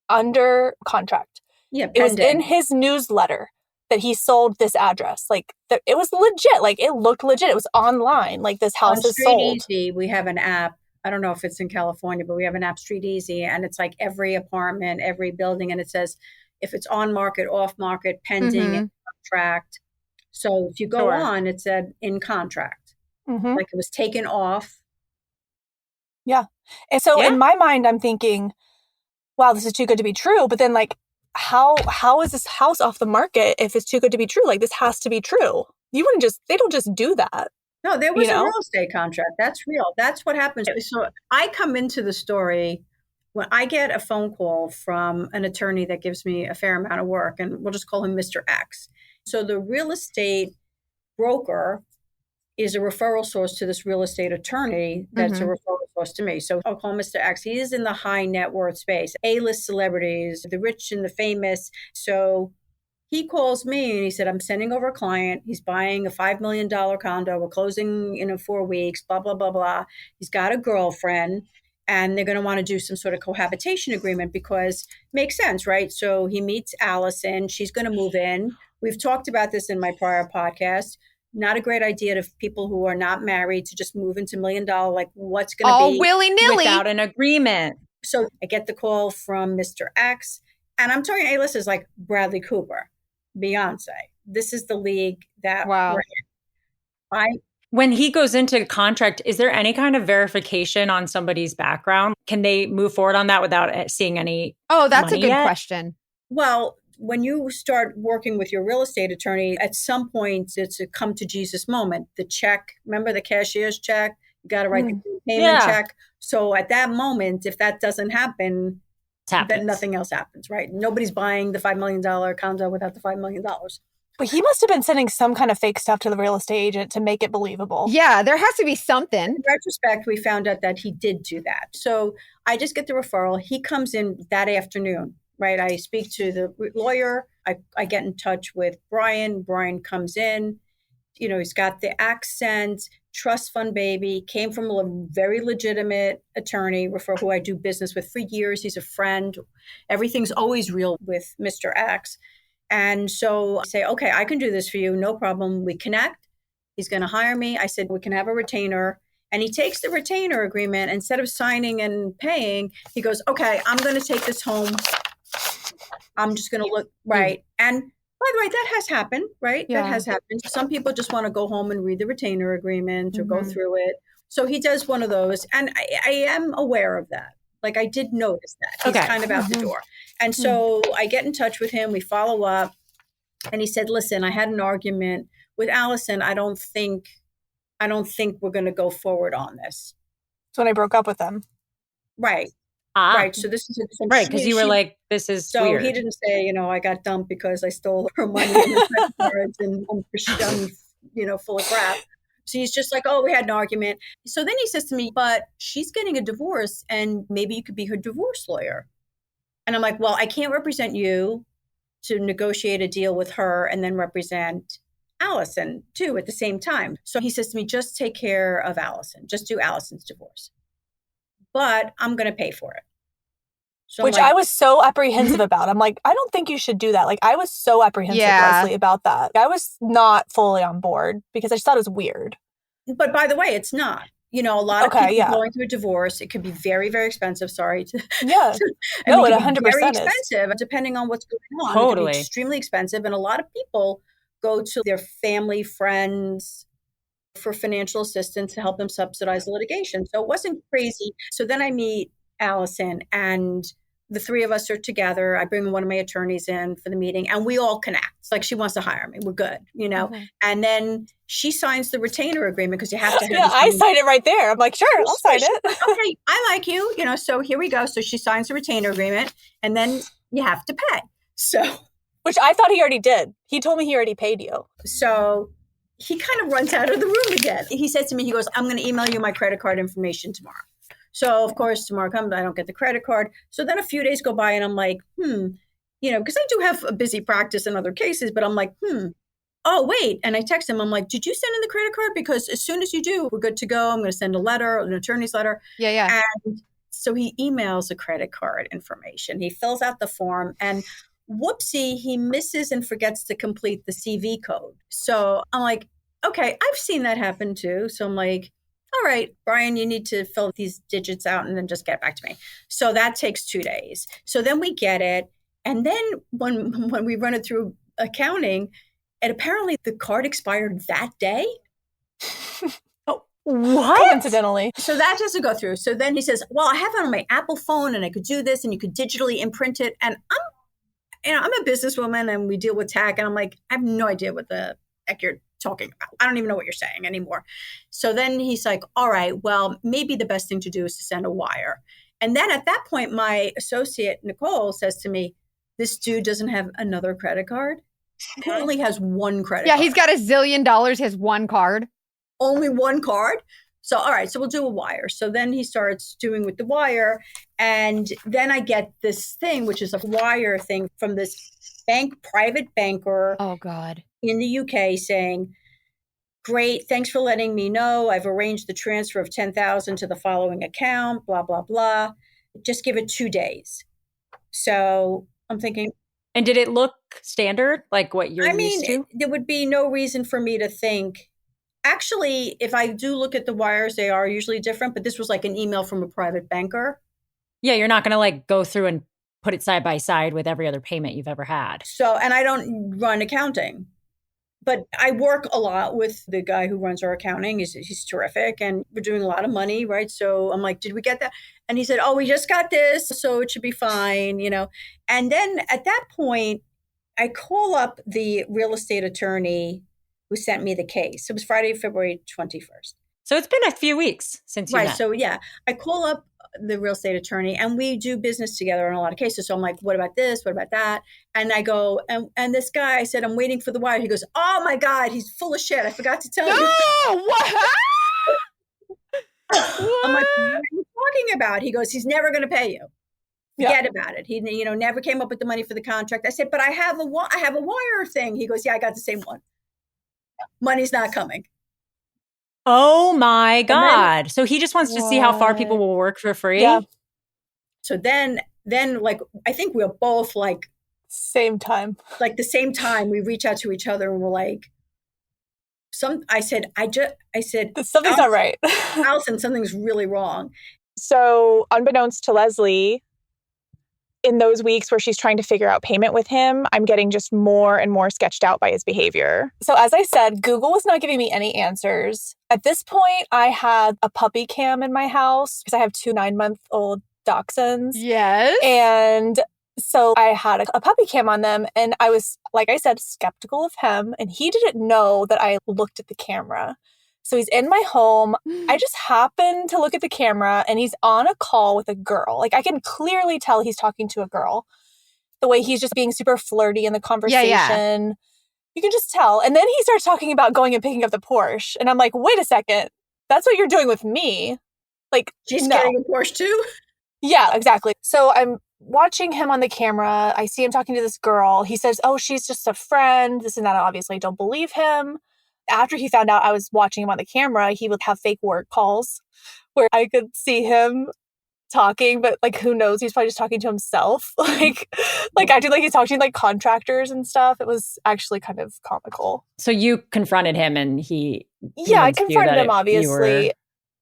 under contract. Yeah, it was in his newsletter that he sold this address. Like it was legit. Like it looked legit. It was online. Like this house is sold. Easy, we have an app. I don't know if it's in California, but we have an app, Street Easy, and it's like every apartment, every building, and it says if it's on market, off market, pending, in contract. So if you go on, it said in contract, like it was taken off. Yeah, and so in my mind, I'm thinking, wow, this is too good to be true. But then like, how is this house off the market if it's too good to be true? Like this has to be true. They don't just do that. No, there was a real estate contract. That's real. That's what happens. So I come into the story when I get a phone call from an attorney that gives me a fair amount of work, and we'll just call him Mr. X. So the real estate broker is a referral source to this real estate attorney that's a referral source to me. So I'll call Mr. X. He is in the high net worth space, A-list celebrities, the rich and the famous. So he calls me and he said, I'm sending over a client. He's buying a $5 million condo. We're closing in 4 weeks, blah, blah, blah, blah. He's got a girlfriend and they're going to want to do some sort of cohabitation agreement because it makes sense, right? So he meets Allison. She's going to move in. We've talked about this in my prior podcast. Not a great idea to people who are not married to just move into $1 million, like what's going to be all willy-nilly without an agreement. So I get the call from Mr. X and I'm talking A-list is like Bradley Cooper, Beyonce. This is the league that we're in. When he goes into contract, is there any kind of verification on somebody's background? Can they move forward on that without seeing any? Oh, that's a good question. Well, when you start working with your real estate attorney, at some point, it's a come to Jesus moment. The check, remember the cashier's check? You got to write the payment check. So at that moment, if that doesn't happen, then nothing else happens, right? Nobody's buying the $5 million condo without the $5 million. But he must have been sending some kind of fake stuff to the real estate agent to make it believable. Yeah, there has to be something. In retrospect, we found out that he did do that. So I just get the referral. He comes in that afternoon, right? I speak to the lawyer. I get in touch with Brian. Brian comes in. You know, he's got the accent, trust fund baby, came from a very legitimate attorney for who I do business with for years. He's a friend. Everything's always real with Mr. X. And so I say, okay, I can do this for you. No problem. We connect. He's going to hire me. I said, we can have a retainer. And he takes the retainer agreement. Instead of signing and paying, he goes, okay, I'm going to take this home. I'm just going to look right. And by the way, that has happened, right? Yeah. That has happened. Some people just want to go home and read the retainer agreement or go through it. So he does one of those. And I am aware of that. Like I did notice that. He's kind of out the door. And so I get in touch with him. We follow up. And he said, listen, I had an argument with Allison. I don't think we're going to go forward on this. So when I broke up with them. Right. Right. So this is right. Because you were like, this is so weird. He didn't say, I got dumped because I stole her money and the credit cards and I'm full of crap. So he's just like, oh, we had an argument. So then he says to me, but she's getting a divorce and maybe you could be her divorce lawyer. And I'm like, well, I can't represent you to negotiate a deal with her and then represent Allison too at the same time. So he says to me, just take care of Allison. Just do Allison's divorce. But I'm going to pay for it. So which I was so apprehensive about. I'm like, I don't think you should do that. Like, I was so apprehensive, Leslie, about that. I was not fully on board because I just thought it was weird. But by the way, it's not. A lot of people going through a divorce, it could be very, very expensive. Sorry. Yeah. No, it 100% very expensive, depending on what's going on. Totally. It can be extremely expensive. And a lot of people go to their family, friends for financial assistance to help them subsidize the litigation. So it wasn't crazy. So then I meet Allison and the three of us are together. I bring one of my attorneys in for the meeting and we all connect. It's like she wants to hire me. We're good, And then she signs the retainer agreement because you have to have I signed it right there. I'm like, sure, I'll sign it. Like, okay, I like you, so here we go. So she signs the retainer agreement and then you have to pay. So, which I thought he already did. He told me he already paid you. So he kind of runs out of the room again. He says to me, he goes, I'm going to email you my credit card information tomorrow. So, of course, tomorrow comes, I don't get the credit card. So then a few days go by and I'm like, because I do have a busy practice in other cases, but I'm like, oh, wait. And I text him, I'm like, did you send in the credit card? Because as soon as you do, we're good to go. I'm going to send a letter, an attorney's letter. Yeah. And so he emails the credit card information. He fills out the form and whoopsie, he misses and forgets to complete the CV code. So I'm like, okay, I've seen that happen too. So I'm like, all right, Brian, you need to fill these digits out and then just get back to me. So that takes 2 days. So then we get it. And then when we run it through accounting, and apparently the card expired that day. Oh, what? Coincidentally. So that doesn't go through. So then he says, well, I have it on my Apple phone and I could do this and you could digitally imprint it. And I'm a businesswoman and we deal with tech. And I'm like, I have no idea what the heck you're talking about. I don't even know what you're saying anymore. So then he's like, all right, well, maybe the best thing to do is to send a wire. And then at that point, my associate, Nicole, says to me, this dude doesn't have another credit card. He only has one credit card. Yeah, he's got $1 zillion, he has one card. Only one card? So, all right, so we'll do a wire. So then he starts doing with the wire. And then I get this thing, which is a wire thing from this private banker. Oh, God. In the UK saying, great, thanks for letting me know. I've arranged the transfer of $10,000 to the following account, blah, blah, blah. Just give it 2 days. So I'm thinking. And did it look standard, like what you're used to? There would be no reason for me to think. Actually, if I do look at the wires, they are usually different, but this was like an email from a private banker. Yeah, you're not going to like go through and put it side by side with every other payment you've ever had. So, and I don't run accounting, but I work a lot with the guy who runs our accounting. He's terrific and we're doing a lot of money, right? So I'm like, did we get that? And he said, oh, we just got this, so it should be fine, And then at that point, I call up the real estate attorney who sent me the case. It was Friday, February 21st. So it's been a few weeks since you met. So yeah, I call up the real estate attorney and we do business together on a lot of cases. So I'm like, what about this? What about that? And I go, and this guy, I said, I'm waiting for the wire. He goes, oh my God, he's full of shit. I forgot to tell you. What? I'm like, what are you talking about? He goes, he's never going to pay you. Forget about it. He, never came up with the money for the contract. I said, but I have a wire thing. He goes, yeah, I got the same one. Money's not coming. Oh my God. So he just wants to see how far people will work for free? Yeah. So then like, I think we're both like. Same time. Like the same time we reach out to each other and we're like, I said, something's not right. Allison, something's really wrong. So unbeknownst to Leslie, in those weeks where she's trying to figure out payment with him, I'm getting just more and more sketched out by his behavior. So as I said, Google was not giving me any answers. At this point, I had a puppy cam in my house because I have 2 9-month-old dachshunds. Yes. And so I had a puppy cam on them, and I was, like I said, skeptical of him, and he didn't know that I looked at the camera. So he's in my home. I just happened to look at the camera, and he's on a call with a girl. Like, I can clearly tell he's talking to a girl. The way he's just being super flirty in the conversation. Yeah. You can just tell. And then he starts talking about going and picking up the Porsche. And I'm like, wait a second. That's what you're doing with me. Like, she's getting a Porsche too? Yeah, exactly. So I'm watching him on the camera. I see him talking to this girl. He says, oh, she's just a friend. This and that. I obviously don't believe him. After he found out I was watching him on the camera, he would have fake work calls where I could see him talking, but like, who knows? He's probably just talking to himself. like acting like he's talking to like contractors and stuff. It was actually kind of comical. So you confronted him and he... Yeah, I confronted him, obviously.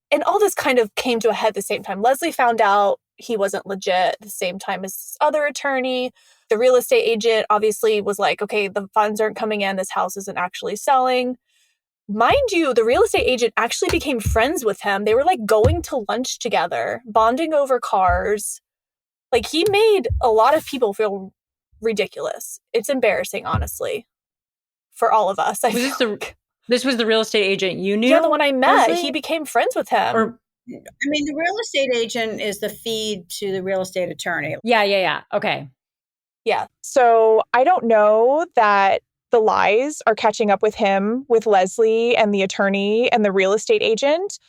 And all this kind of came to a head at the same time. Leslie found out he wasn't legit at the same time as his other attorney. The real estate agent obviously was like, okay, the funds aren't coming in. This house isn't actually selling. Mind you, the real estate agent actually became friends with him. They were like going to lunch together, bonding over cars. Like, he made a lot of people feel ridiculous. It's embarrassing, honestly, for all of us. This was the real estate agent you knew? Yeah, the one I met. Leslie? He became friends with him. The real estate agent is the feed to the real estate attorney. Yeah. Okay. Yeah. So I don't know that the lies are catching up with him, with Leslie and the attorney and the real estate agent.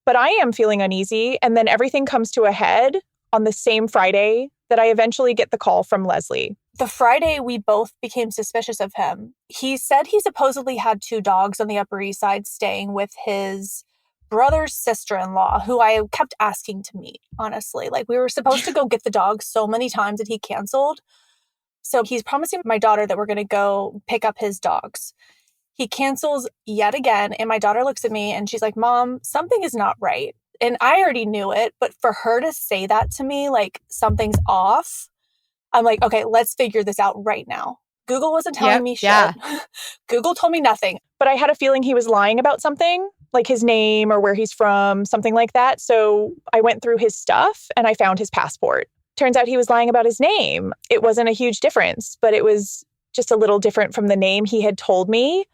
But I am feeling uneasy. And then everything comes to a head on the same Friday that I eventually get the call from Leslie. The Friday we both became suspicious of him. He said he supposedly had 2 dogs on the Upper East Side staying with his brother's sister-in-law, who I kept asking to meet, honestly. Like, we were supposed to go get the dogs so many times that he canceled. So he's promising my daughter that we're going to go pick up his dogs. He cancels yet again. And my daughter looks at me and she's like, Mom, something is not right. And I already knew it. But for her to say that to me, like, something's off, I'm like, okay, let's figure this out right now. Google wasn't telling me shit. Yeah. Google told me nothing. But I had a feeling he was lying about something, like his name or where he's from, something like that. So I went through his stuff and I found his passport. Turns out he was lying about his name. It wasn't a huge difference, but it was just a little different from the name he had told me.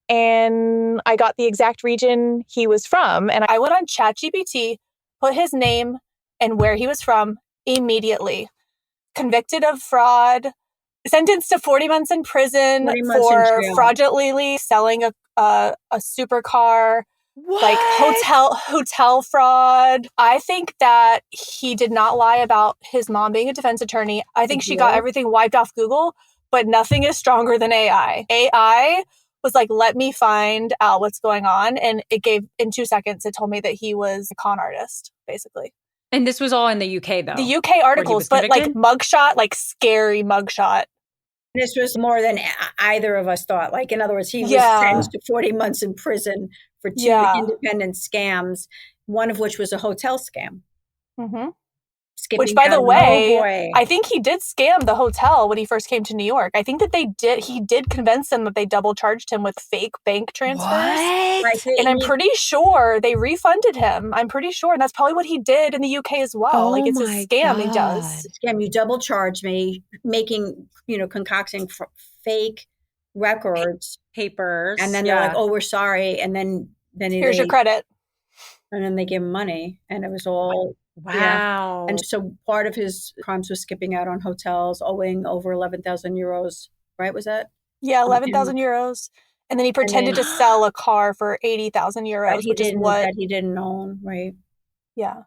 And I got the exact region he was from. And I went on ChatGPT, put his name and where he was from immediately. Convicted of fraud, sentenced to 40 months in prison for fraudulently selling a supercar. What? Like hotel fraud. I think that he did not lie about his mom being a defense attorney. I think she got everything wiped off Google, but nothing is stronger than AI. AI was like, let me find out what's going on. And it gave, in 2 seconds, it told me that he was a con artist, basically. And this was all in the UK, though? The UK articles, but like mugshot, like scary mugshot. This was more than either of us thought. Like, in other words, he was sentenced to 40 months in prison for 2 independent scams, one of which was a hotel scam. Mm-hmm. Which, by the way, I think he did scam the hotel when he first came to New York. I think that he did convince them that they double charged him with fake bank transfers. What? And I'm pretty sure they refunded him. I'm pretty sure. And that's probably what he did in the UK as well. Oh, like, it's a scam he does. Scam, you double charge me, making, concocting fake records. Papers. And then they're like, oh, we're sorry. And then here's your credit. And then they give him money. And it was all... Wow. Yeah. And so part of his crimes was skipping out on hotels, owing over 11,000 euros, right? Was that? Yeah, 11,000 euros. And then he pretended to sell a car for 80,000 euros, that he didn't own, right? Yeah.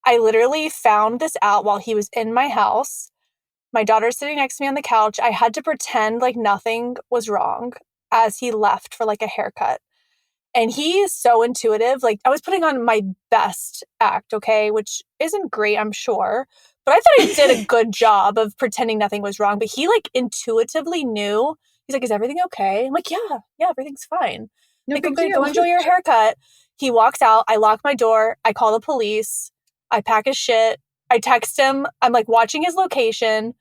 I literally found this out while he was in my house. My daughter's sitting next to me on the couch. I had to pretend like nothing was wrong as he left for like a haircut. And he is so intuitive. Like, I was putting on my best act, okay, which isn't great, I'm sure. But I thought I did a good job of pretending nothing was wrong. But he, like, intuitively knew. He's like, is everything okay? I'm like, yeah, everything's fine. No like, big okay, deal. go enjoy your haircut. He walks out. I lock my door. I call the police. I pack his shit. I text him. I'm like watching his location.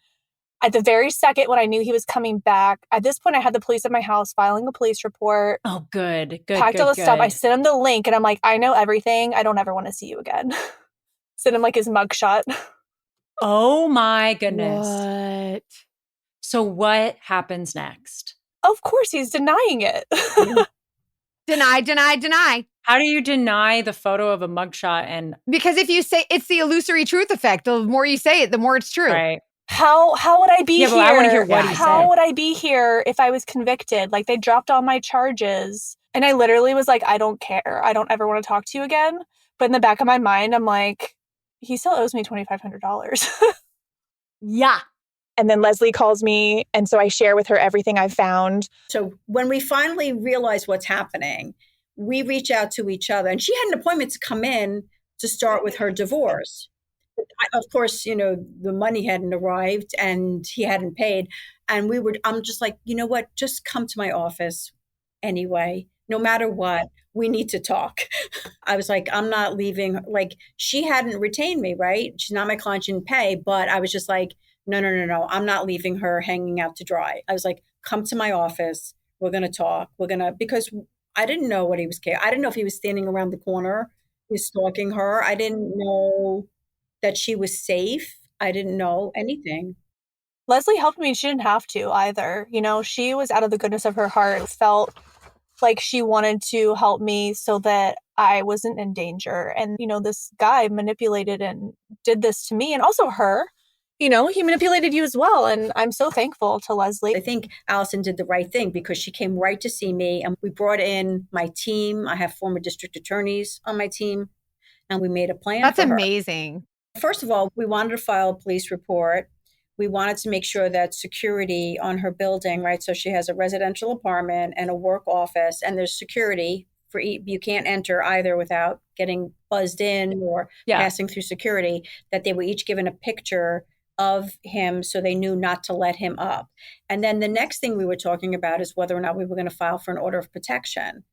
At the very second when I knew he was coming back, at this point, I had the police at my house filing a police report. Oh, good. Packed all the stuff. I sent him the link and I'm like, I know everything. I don't ever want to see you again. Sent him like his mugshot. Oh my goodness. What? So what happens next? Of course, he's denying it. Deny. How do you deny the photo of a mugshot? And because if you say it's the illusory truth effect, the more you say it, the more it's true. right. How would I be here? But I want to hear what he How said. would I be here if I was convicted? Like, they dropped all my charges. And I literally was like, I don't care. I don't ever want to talk to you again. But in the back of my mind, I'm like, he still owes me $2,500. Yeah. And then Leslie calls me. And so I share with her everything I've found. So when we finally realize what's happening, we reach out to each other. And she had an appointment to come in to start with her divorce. Of course, the money hadn't arrived and he hadn't paid. And I'm just like, you know what? Just come to my office anyway. No matter what, we need to talk. I was like, I'm not leaving. Like, she hadn't retained me, right? She's not my client, she didn't pay. But I was just like, no. I'm not leaving her hanging out to dry. I was like, come to my office. We're going to talk. Because I didn't know what he was I didn't know if he was standing around the corner. He was stalking her. I didn't know that she was safe. I didn't know anything. Leslie helped me. She didn't have to either. She was out of the goodness of her heart, felt like she wanted to help me so that I wasn't in danger. And, this guy manipulated and did this to me and also her. He manipulated you as well. And I'm so thankful to Leslie. I think Allison did the right thing because she came right to see me and we brought in my team. I have former district attorneys on my team and we made a plan. That's for her. amazing. First of all, we wanted to file a police report. We wanted to make sure that security on her building, right? So she has a residential apartment and a work office, and there's security for you can't enter either without getting buzzed in or passing through security, that they were each given a picture of him so they knew not to let him up. And then the next thing we were talking about is whether or not we were going to file for an order of protection.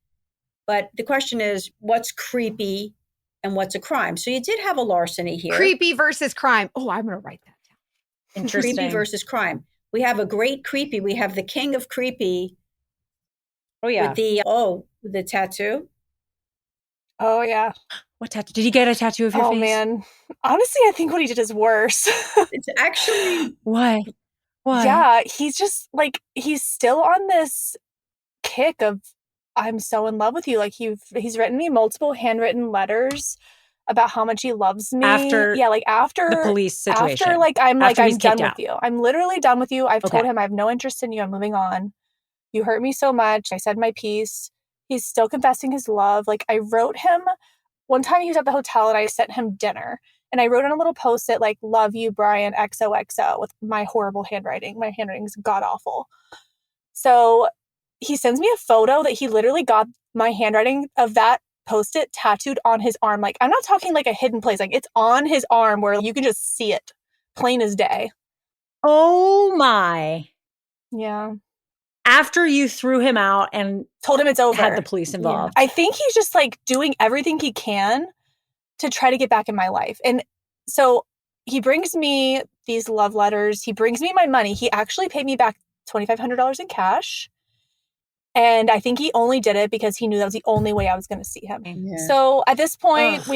But the question is, what's creepy and what's a crime? So you did have a larceny here. Creepy versus crime. Oh, I'm going to write that down. Interesting. Creepy versus crime. We have a great creepy. We have the king of creepy. Oh, yeah. With the tattoo. Oh, yeah. What tattoo? Did he get a tattoo of your face? Oh, man. Honestly, I think what he did is worse. It's actually... Why? Yeah, he's just like, he's still on this kick of, I'm so in love with you. Like, he's written me multiple handwritten letters about how much he loves me. After the police situation. After I'm done out. with you. I'm literally done with you. I've told him I have no interest in you. I'm moving on. You hurt me so much. I said my piece. He's still confessing his love. Like, I wrote him one time. He was at the hotel and I sent him dinner. And I wrote on a little post-it like, love you, Brian, XOXO, with my horrible handwriting. My handwriting is god-awful. So he sends me a photo that he literally got my handwriting of that post-it tattooed on his arm. Like, I'm not talking like a hidden place. Like, it's on his arm where you can just see it. Plain as day. Oh, my. Yeah. After you threw him out and told him it's over. Had the police involved. Yeah. I think he's just like doing everything he can to try to get back in my life. And so he brings me these love letters. He brings me my money. He actually paid me back $2,500 in cash. And I think he only did it because he knew that was the only way I was going to see him. Yeah. So at this point,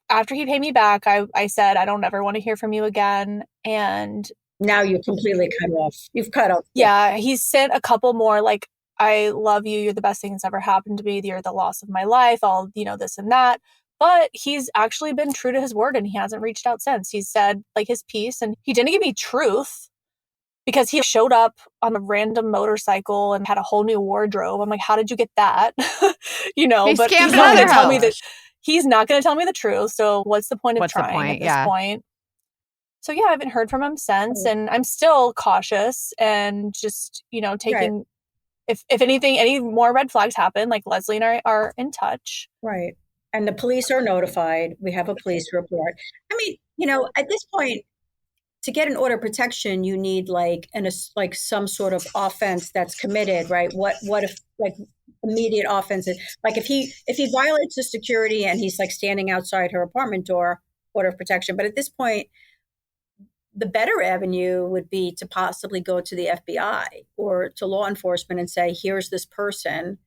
after he paid me back, I said, I don't ever want to hear from you again. And now you're completely cut off. You've cut off. Yeah. He's sent a couple more, like, I love you. You're the best thing that's ever happened to me. You're the loss of my life. All, this and that. But he's actually been true to his word and he hasn't reached out since. He's said like his piece and he didn't give me truth because he showed up on a random motorcycle and had a whole new wardrobe. I'm like, how did you get that? But he's not going to tell me that. He's not going to tell me the truth. So what's the point of trying at this point? So yeah, I haven't heard from him since, and I'm still cautious and just, taking, if anything, any more red flags happen, like Leslie and I are in touch. Right. And the police are notified. We have a police report. I mean, at this point, to get an order of protection, you need like some sort of offense that's committed, right? What if like immediate offense? Like if he violates the security and he's like standing outside her apartment door, order of protection. But at this point, the better avenue would be to possibly go to the FBI or to law enforcement and say, here's this person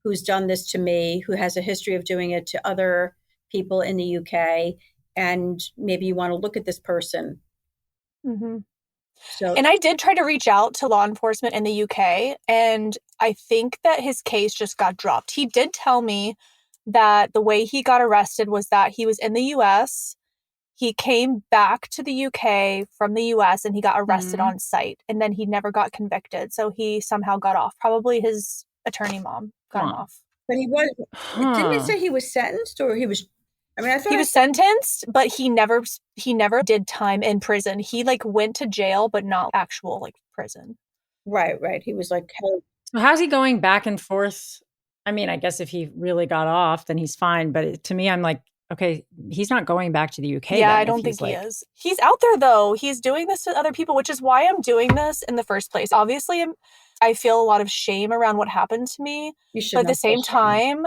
who's done this to me, who has a history of doing it to other people in the UK. And maybe you want to look at this person. Mm-hmm. So, and I did try to reach out to law enforcement in the UK, and I think that his case just got dropped. He did tell me that the way he got arrested was that he was in the US, he came back to the UK from the US, and he got arrested on site, and then he never got convicted. So he somehow got off. Probably his attorney mom got him off. But he was, didn't it say he was sentenced or he was... I mean, I thought he was sentenced, but he never did time in prison. He like went to jail, but not actual like prison. Right. He was like, hey. So how's he going back and forth? I mean, I guess if he really got off, then he's fine. But to me, I'm like, okay, he's not going back to the UK. Yeah, I don't think he is. He's out there though. He's doing this to other people, which is why I'm doing this in the first place. Obviously, I feel a lot of shame around what happened to me. But at the same time,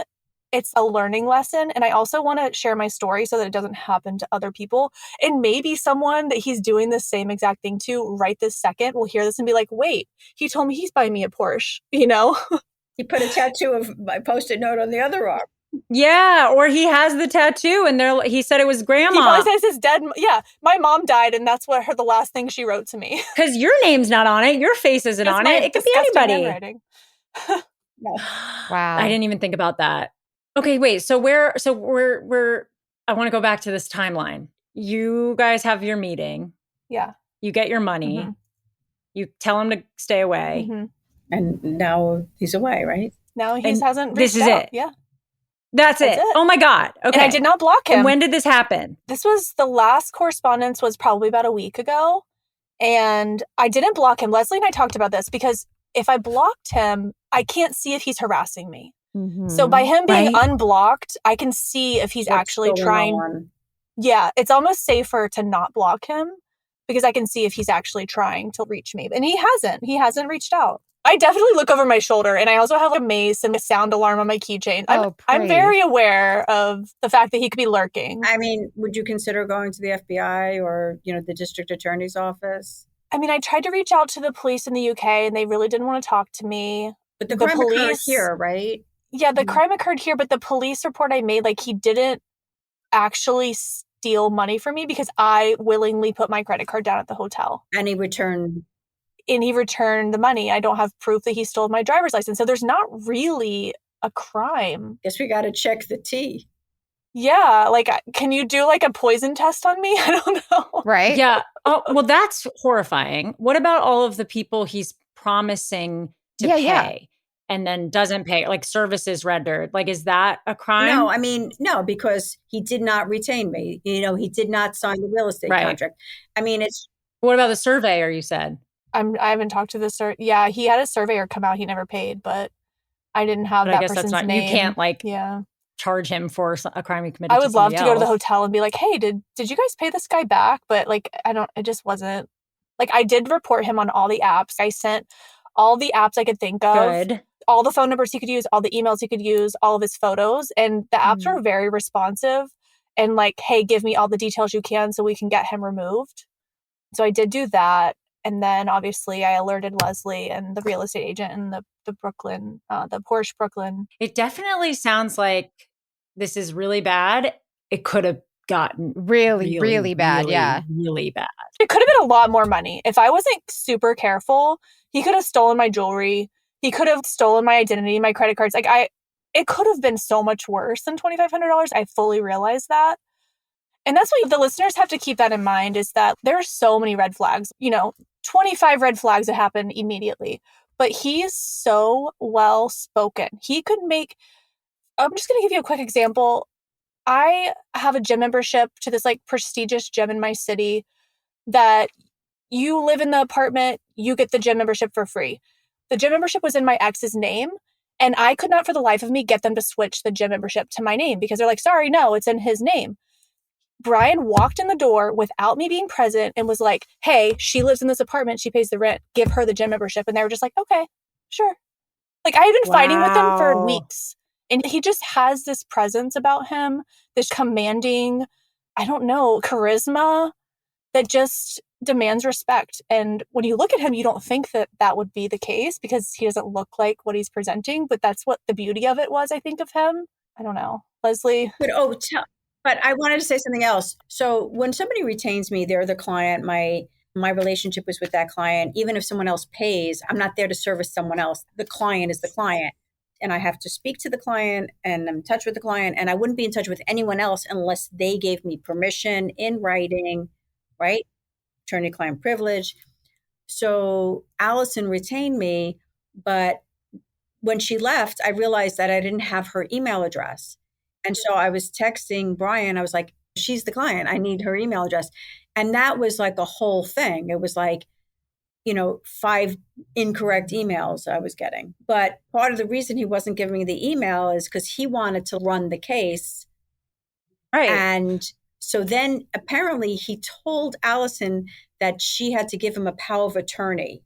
it's a learning lesson. And I also want to share my story so that it doesn't happen to other people. And maybe someone that he's doing the same exact thing to right this second will hear this and be like, wait, he told me he's buying me a Porsche, you know? He put a tattoo of my Post-it note on the other arm. Yeah, or he has the tattoo and he said it was grandma. He probably says his dead. Yeah, my mom died and that's what the last thing she wrote to me. Because your name's not on it. Your face isn't on it. It could be anybody. Wow. I didn't even think about that. Okay, wait. So we're I want to go back to this timeline. You guys have your meeting. Yeah. You get your money. Mm-hmm. You tell him to stay away. Mm-hmm. And now he's away, right? Now he hasn't. This is out. it. Yeah. That's it. Oh my God. Okay. And I did not block him. And when did this happen? This was the last correspondence was probably about a week ago. And I didn't block him. Leslie and I talked about this because if I blocked him, I can't see if he's harassing me. Mm-hmm. So by him being unblocked, I can see if he's actually trying. Yeah, it's almost safer to not block him because I can see if he's actually trying to reach me. And he hasn't. He hasn't reached out. I definitely look over my shoulder, and I also have a mace and a sound alarm on my keychain. I'm very aware of the fact that he could be lurking. I mean, would you consider going to the FBI or, the district attorney's office? I mean, I tried to reach out to the police in the UK, and they really didn't want to talk to me. But the crime occurred here, right? Yeah, the crime occurred here, but the police report I made, like, he didn't actually steal money from me because I willingly put my credit card down at the hotel. And he returned the money. I don't have proof that he stole my driver's license. So there's not really a crime. Guess we got to check the tea. Yeah. Like, can you do like a poison test on me? I don't know. Right. Yeah. Oh, well, that's horrifying. What about all of the people he's promising to pay and then doesn't pay, like services rendered? Like, is that a crime? No, I mean, no, because he did not retain me. He did not sign the real estate contract. I mean, it's. What about the surveyor you said? I haven't talked to the yeah, he had a surveyor come out. He never paid, but I didn't have that person's name. You can't charge him for a crime he committed. I would love to go to the hotel and be like, hey, did you guys pay this guy back? But like, it just wasn't like, I did report him on all the apps. I sent all the apps I could think of, all the phone numbers he could use, all the emails he could use, all of his photos. And the apps were very responsive and like, hey, give me all the details you can so we can get him removed. So I did do that. And then obviously I alerted Leslie and the real estate agent in the Brooklyn, the Porsche Brooklyn. It definitely sounds like this is really bad. It could have gotten really bad. Really bad. It could have been a lot more money. If I wasn't super careful, he could have stolen my jewelry. He could have stolen my identity, my credit cards. Like it could have been so much worse than $2,500. I fully realize that. And that's what the listeners have to keep that in mind is that there are so many red flags, 25 red flags that happen immediately. But he's so well spoken. He could I'm just going to give you a quick example. I have a gym membership to this like prestigious gym in my city that you live in the apartment, you get the gym membership for free. The gym membership was in my ex's name. And I could not for the life of me get them to switch the gym membership to my name because they're like, sorry, no, it's in his name. Brian walked in the door without me being present and was like, hey, she lives in this apartment. She pays the rent. Give her the gym membership. And they were just like, okay, sure. Like, I had been fighting with him for weeks. And he just has this presence about him, this commanding, I don't know, charisma that just demands respect. And when you look at him, you don't think that that would be the case because he doesn't look like what he's presenting. But that's what the beauty of it was, I think, of him. I don't know. Leslie? But I wanted to say something else. So when somebody retains me, they're the client. My relationship is with that client. Even if someone else pays, I'm not there to service someone else. The client is the client. And I have to speak to the client and I'm in touch with the client. And I wouldn't be in touch with anyone else unless they gave me permission in writing, right? Attorney-client privilege. So Allison retained me, but when she left, I realized that I didn't have her email address. And so I was texting Brian. I was like, she's the client. I need her email address. And that was like a whole thing. It was like, 5 incorrect emails I was getting. But part of the reason he wasn't giving me the email is because he wanted to run the case. Right. And so then apparently he told Allison that she had to give him a power of attorney.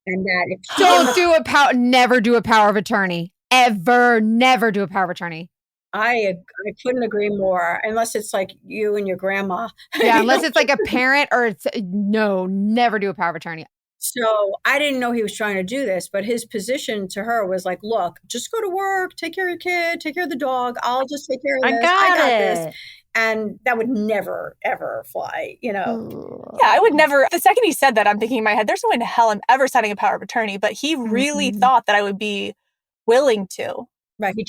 And that if never do a power of attorney. Ever, never do a power of attorney. I couldn't agree more, unless it's like you and your grandma. Yeah, unless it's like a parent or never do a power of attorney. So I didn't know he was trying to do this, but his position to her was like, look, just go to work, take care of your kid, take care of the dog. I'll just take care of this. I got this. And that would never, ever fly, Yeah, I would never. The second he said that, I'm thinking in my head, there's no way in hell I'm ever signing a power of attorney. But he really thought that I would be willing to. Right. He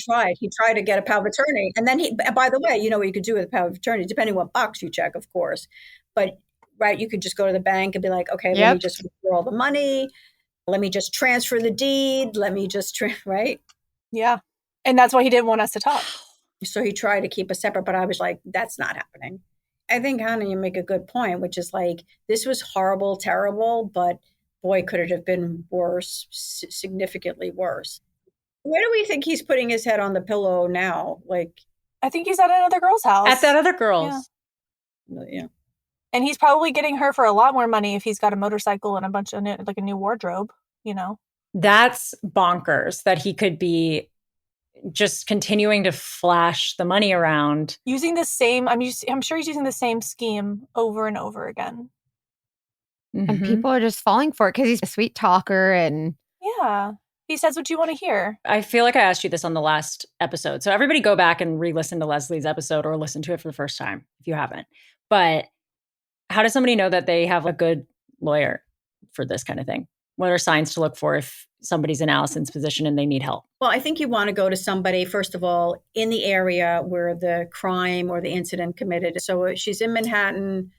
tried to get a power of attorney. And then by the way, what you could do with a power of attorney, depending what box you check, of course. But right, you could just go to the bank and be like, okay, let me just withdraw all the money. Let me just transfer the deed. Let me just, right? Yeah. And that's why he didn't want us to talk. So he tried to keep us separate, but I was like, that's not happening. I think, Hannah, you make a good point, which is like, this was horrible, terrible, but boy, could it have been worse, significantly worse. Where do we think he's putting his head on the pillow now? Like, I think he's at another girl's house. At that other girl's. Yeah. And he's probably getting her for a lot more money if he's got a motorcycle and a bunch of a new wardrobe, That's bonkers that he could be just continuing to flash the money around. Using the same, I'm sure he's using the same scheme over and over again. Mm-hmm. And people are just falling for it because he's a sweet talker and... Yeah. He says what you want to hear. I feel like I asked you this on the last episode. So everybody go back and re-listen to Leslie's episode or listen to it for the first time if you haven't. But how does somebody know that they have a good lawyer for this kind of thing? What are signs to look for if somebody's in Allison's position and they need help? Well, I think you want to go to somebody, first of all, in the area where the crime or the incident committed. So she's in Manhattan,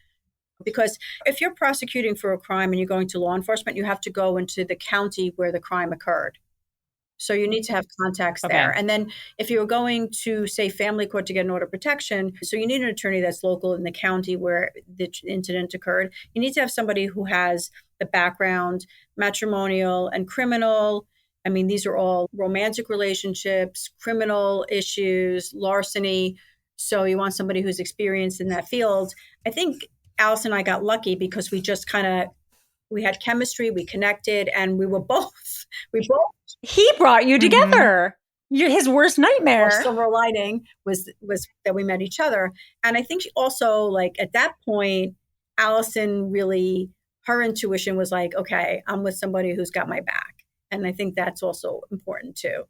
because if you're prosecuting for a crime and you're going to law enforcement, you have to go into the county where the crime occurred. So you need to have contacts there. And then if you're going to, say, family court to get an order of protection, so you need an attorney that's local in the county where the incident occurred. You need to have somebody who has the background, matrimonial and criminal. I mean, these are all romantic relationships, criminal issues, larceny. So you want somebody who's experienced in that field. I think Allison and I got lucky because we just we had chemistry, we connected, and we both. He brought you together. You're his worst nightmare. Our silver lining was that we met each other. And I think she also, like, at that point, Allison really, her intuition was like, okay, I'm with somebody who's got my back. And I think that's also important too,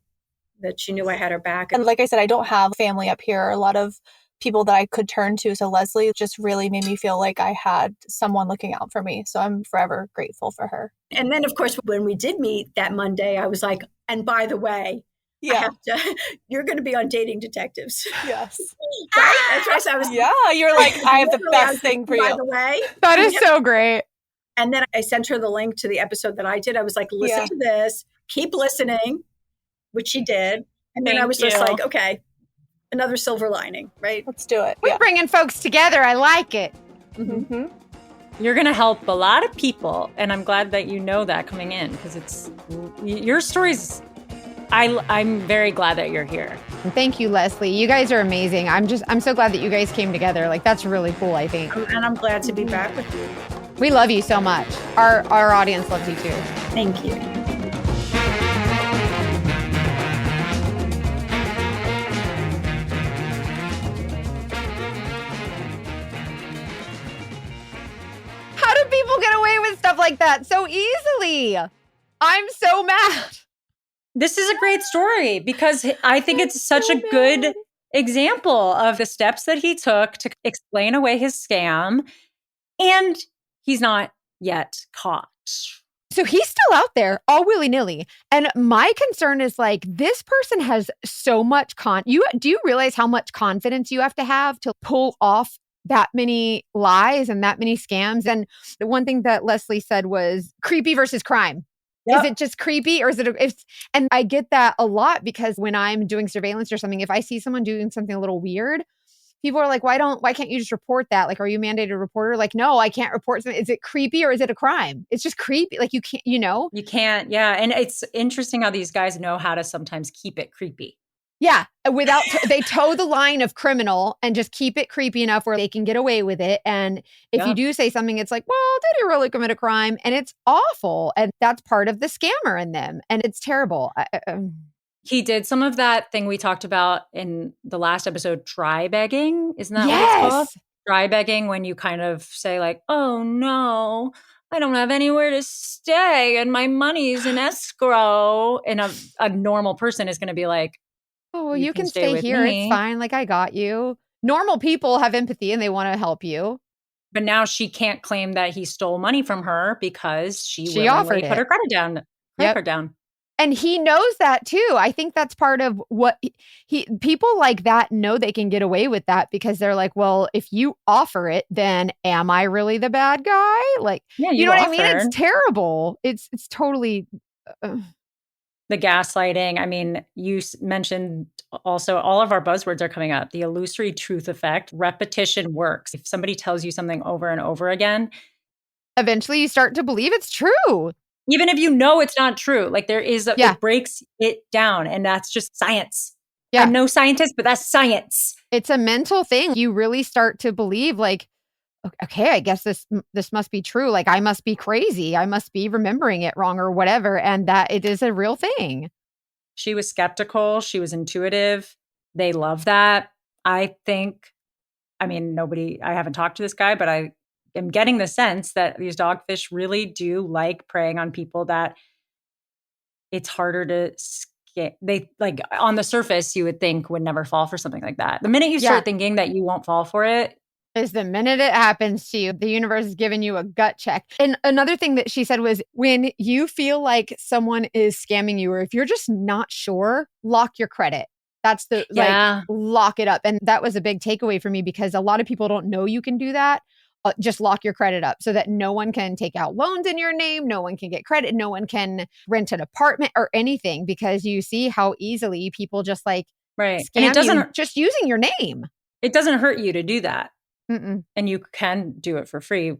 that she knew I had her back. And like I said, I don't have family up here, a lot of people that I could turn to. So Leslie just really made me feel like I had someone looking out for me. So I'm forever grateful for her. And then, of course, when we did meet that Monday, I was like, and by the way, you're going to be on Dating Detectives. Yes. Right? That's right. You're like, I have the best thing for you. By the way. That is so great. And then I sent her the link to the episode that I did. I was like, listen to this, keep listening, which she did. And then I was just like, okay, another silver lining, right? Let's do it. We're bringing folks together. I like it. Mm-hmm. You're going to help a lot of people. And I'm glad that you know that coming in, because your story's I'm very glad that you're here. Thank you, Leslie. You guys are amazing. I'm so glad that you guys came together. Like, that's really cool, I think. And I'm glad to be back with you. We love you so much. Our audience loves you too. Thank you. How do people get away with stuff like that so easily? I'm so mad. This is a great story because I think it's such a good example of the steps that he took to explain away his scam. And he's not yet caught. So he's still out there all willy-nilly. And my concern is like, this person has so much do you realize how much confidence you have to pull off that many lies and that many scams? And the one thing that Leslie said was creepy versus crime. Yep. Is it just creepy or is it? And I get that a lot because when I'm doing surveillance or something, if I see someone doing something a little weird, people are like, why can't you just report that? Like, are you mandated reporter? Like, no, I can't report something. Is it creepy or is it a crime? It's just creepy. Like you can't, You can't. Yeah. And it's interesting how these guys know how to sometimes keep it creepy. Yeah. They toe the line of criminal and just keep it creepy enough where they can get away with it. And if you do say something, it's like, well, did he really commit a crime? And it's awful. And that's part of the scammer in them. And it's terrible. He did some of that thing we talked about in the last episode, dry begging. Isn't that what it's called? Dry begging, when you kind of say like, oh no, I don't have anywhere to stay and my money's in escrow. And a normal person is going to be like, oh, you can stay here. It's fine. Like, I got you. Normal people have empathy and they want to help you. But now she can't claim that he stole money from her because she offered put her credit down. Credit down. And he knows that too. I think that's part of what people like that know they can get away with that because they're like, well, if you offer it, then am I really the bad guy? Like, you know what I mean? It's terrible. It's totally. The gaslighting. I mean, you mentioned also all of our buzzwords are coming up. The illusory truth effect. Repetition works. If somebody tells you something over and over again, eventually you start to believe it's true. Even if you know it's not true. Like there is, it breaks it down. And that's just science. Yeah. I'm no scientist, but that's science. It's a mental thing. You really start to believe like, okay, I guess this must be true. Like I must be crazy. I must be remembering it wrong or whatever. And that it is a real thing. She was skeptical. She was intuitive. They love that. I haven't talked to this guy, but I am getting the sense that these dogfish really do like preying on people that it's harder to scam. They like on the surface, you would think would never fall for something like that. The minute you start thinking that you won't fall for it, is the minute it happens to you, the universe is giving you a gut check. And another thing that she said was when you feel like someone is scamming you, or if you're just not sure, lock your credit. That's lock it up. And that was a big takeaway for me because a lot of people don't know you can do that. Just lock your credit up so that no one can take out loans in your name. No one can get credit. No one can rent an apartment or anything because you see how easily people just scam and it doesn't you just using your name. It doesn't hurt you to do that. Mm-mm. And you can do it for free.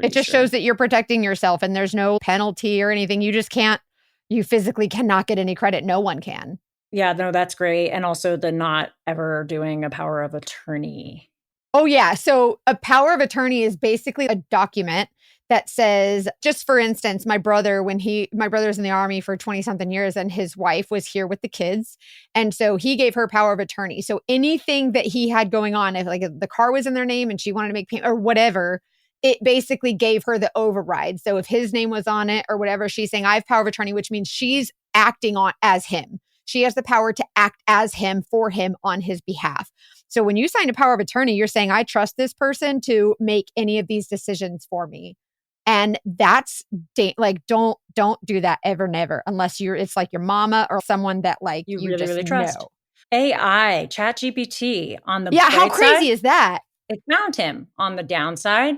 It just shows that you're protecting yourself and there's no penalty or anything. You just you physically cannot get any credit. No one can. Yeah, no, that's great. And also the not ever doing a power of attorney. Oh yeah. So a power of attorney is basically a document that says, just for instance, my brother was in the army for 20 something years and his wife was here with the kids. And so he gave her power of attorney. So anything that he had going on, if the car was in their name and she wanted to make payment or whatever, it basically gave her the override. So if his name was on it or whatever, she's saying, I have power of attorney, which means she's acting as him. She has the power to act as him, for him, on his behalf. So when you sign a power of attorney, you're saying, I trust this person to make any of these decisions for me. And that's don't do that ever, never, unless it's like your mama or someone that you really, just really trust. Know. AI, ChatGPT on the how crazy is that? It found him. On the downside,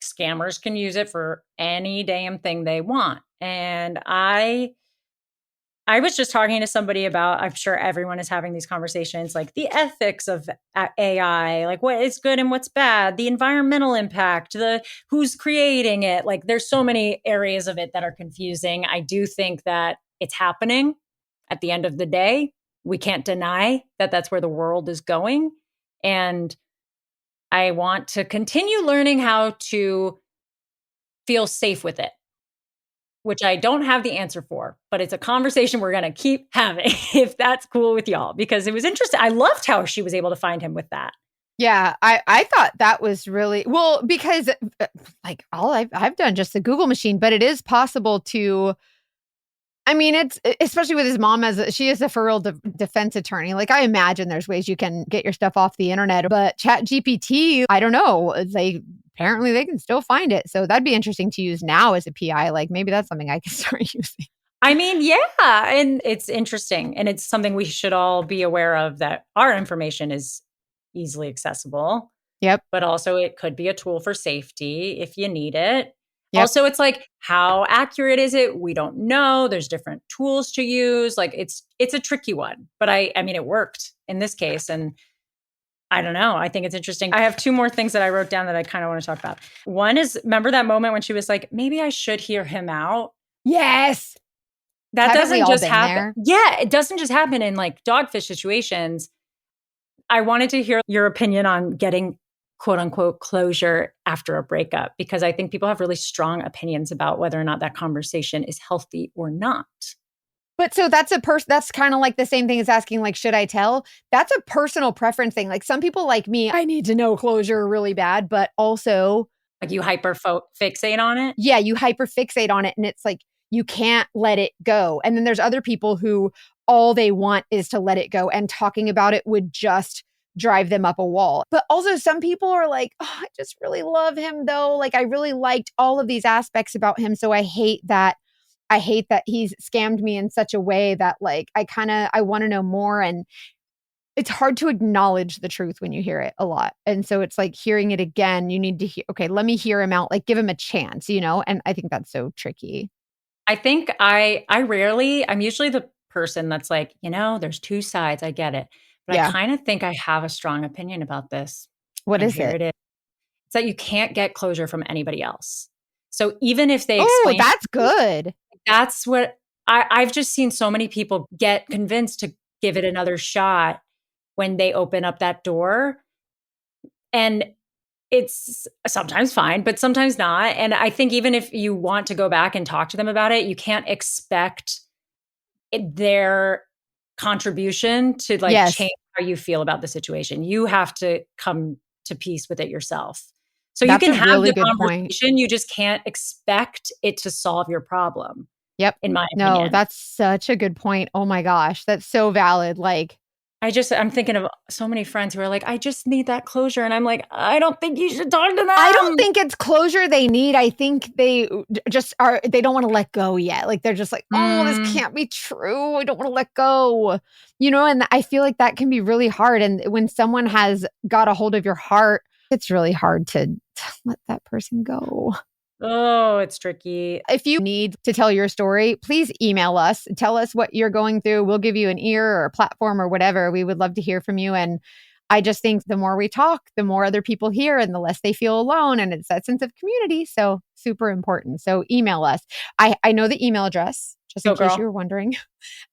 scammers can use it for any damn thing they want. And I was just talking to somebody about, I'm sure everyone is having these conversations, like the ethics of AI, like what is good and what's bad, the environmental impact, who's creating it. Like there's so many areas of it that are confusing. I do think that it's happening. at the end of the day, we can't deny that that's where the world is going. And I want to continue learning how to feel safe with it, which I don't have the answer for, but it's a conversation we're going to keep having if that's cool with y'all, because it was interesting. I loved how she was able to find him with that. Yeah, I thought that was really, well, because like all I've done just the Google machine, but it is possible to, I mean, it's especially with his mom she is a for real defense attorney. Like I imagine there's ways you can get your stuff off the internet, but ChatGPT, I don't know. Apparently they can still find it. So that'd be interesting to use now as a PI. Like maybe that's something I can start using. I mean, yeah. And it's interesting. And it's something we should all be aware of, that our information is easily accessible. Yep. But also it could be a tool for safety if you need it. Yep. Also, it's like, how accurate is it? We don't know. There's different tools to use. Like it's a tricky one, but I mean, it worked in this case. And I don't know. I think it's interesting. I have two more things that I wrote down that I kind of want to talk about. One is, remember that moment when she was like, maybe I should hear him out? Yes. That doesn't just happen. Yeah. It doesn't just happen in like Dogfish situations. I wanted to hear your opinion on getting quote unquote closure after a breakup, because I think people have really strong opinions about whether or not that conversation is healthy or not. But so that's that's kind of like the same thing as asking, like, should I tell? That's a personal preference thing. Like some people like me, I need to know closure really bad, but also like you fixate on it. Yeah, you hyperfixate on it. And it's like, you can't let it go. And then there's other people who all they want is to let it go. And talking about it would just drive them up a wall. But also some people are like, oh, I just really love him though. Like I really liked all of these aspects about him. So I hate that he's scammed me in such a way that like, I want to know more. And it's hard to acknowledge the truth when you hear it a lot. And so it's like hearing it again, you need to hear, okay, let me hear him out, like give him a chance, And I think that's so tricky. I think I'm usually the person that's like, there's two sides. I get it. But yeah. I kind of think I have a strong opinion about this. What is it? It's that you can't get closure from anybody else. So even if they explain. Oh, that's good. That's what I've just seen so many people get convinced to give it another shot when they open up that door. And it's sometimes fine, but sometimes not. And I think even if you want to go back and talk to them about it, you can't expect their contribution to change how you feel about the situation. You have to come to peace with it yourself. So you can have the conversation, you just can't expect it to solve your problem. Yep. In my opinion. No, that's such a good point. Oh my gosh, that's so valid. Like, I'm thinking of so many friends who are like, I just need that closure. And I'm like, I don't think you should talk to them. I don't think it's closure they need. I think they just they don't want to let go yet. Like they're just like, oh, this can't be true. I don't want to let go. And I feel like that can be really hard. And when someone has got a hold of your heart, it's really hard to let that person go. Oh, it's tricky. If you need to tell your story, please email us. Tell us what you're going through. We'll give you an ear or a platform or whatever. We would love to hear from you. And I just think the more we talk, the more other people hear and the less they feel alone. And it's that sense of community. So super important. So email us. I know the email address, just in case you were wondering.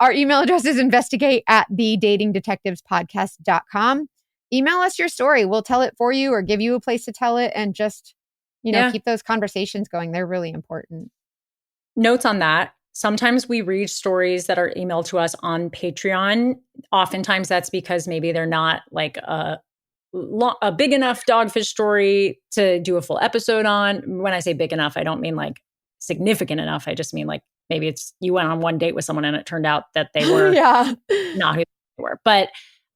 Our email address is investigate@thedatingdetectivespodcast.com. Email us your story. We'll tell it for you or give you a place to tell it, and just keep those conversations going. They're really important. Notes on that. Sometimes we read stories that are emailed to us on Patreon. Oftentimes that's because maybe they're not like a big enough Dogfish story to do a full episode on. When I say big enough, I don't mean like significant enough. I just mean like maybe it's you went on one date with someone and it turned out that they were not who they were.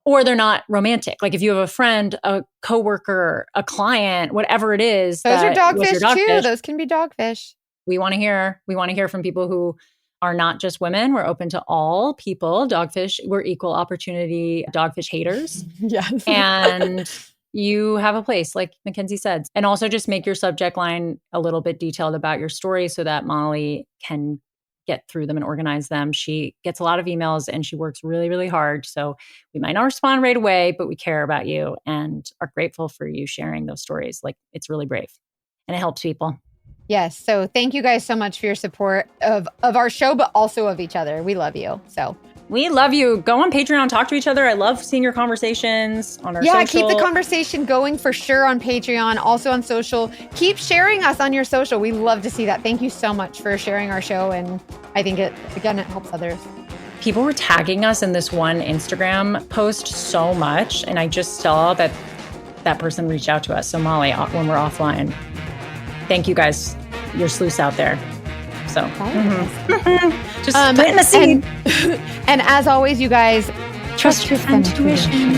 Or they're not romantic. Like if you have a friend, a coworker, a client, whatever it is. Those are Dogfish too. Those can be Dogfish. We want to hear from people who are not just women. We're open to all people. Dogfish, we're equal opportunity Dogfish haters. Yes. And you have a place, like Mackenzie said. And also just make your subject line a little bit detailed about your story so that Molly can get through them and organize them. She gets a lot of emails and she works really, really hard. So we might not respond right away, but we care about you and are grateful for you sharing those stories. Like it's really brave and it helps people. Yes. So thank you guys so much for your support of our show, but also of each other. We love you. So We love you. Go on Patreon, talk to each other. I love seeing your conversations on our social. Yeah, keep the conversation going for sure on Patreon, also on social. Keep sharing us on your social. We love to see that. Thank you so much for sharing our show. And I think it helps others. People were tagging us in this one Instagram post so much. And I just saw that person reached out to us. So Molly, when we're offline, thank you guys. You're sleuths out there. So just planting the seed. And as always, you guys, trust your intuition.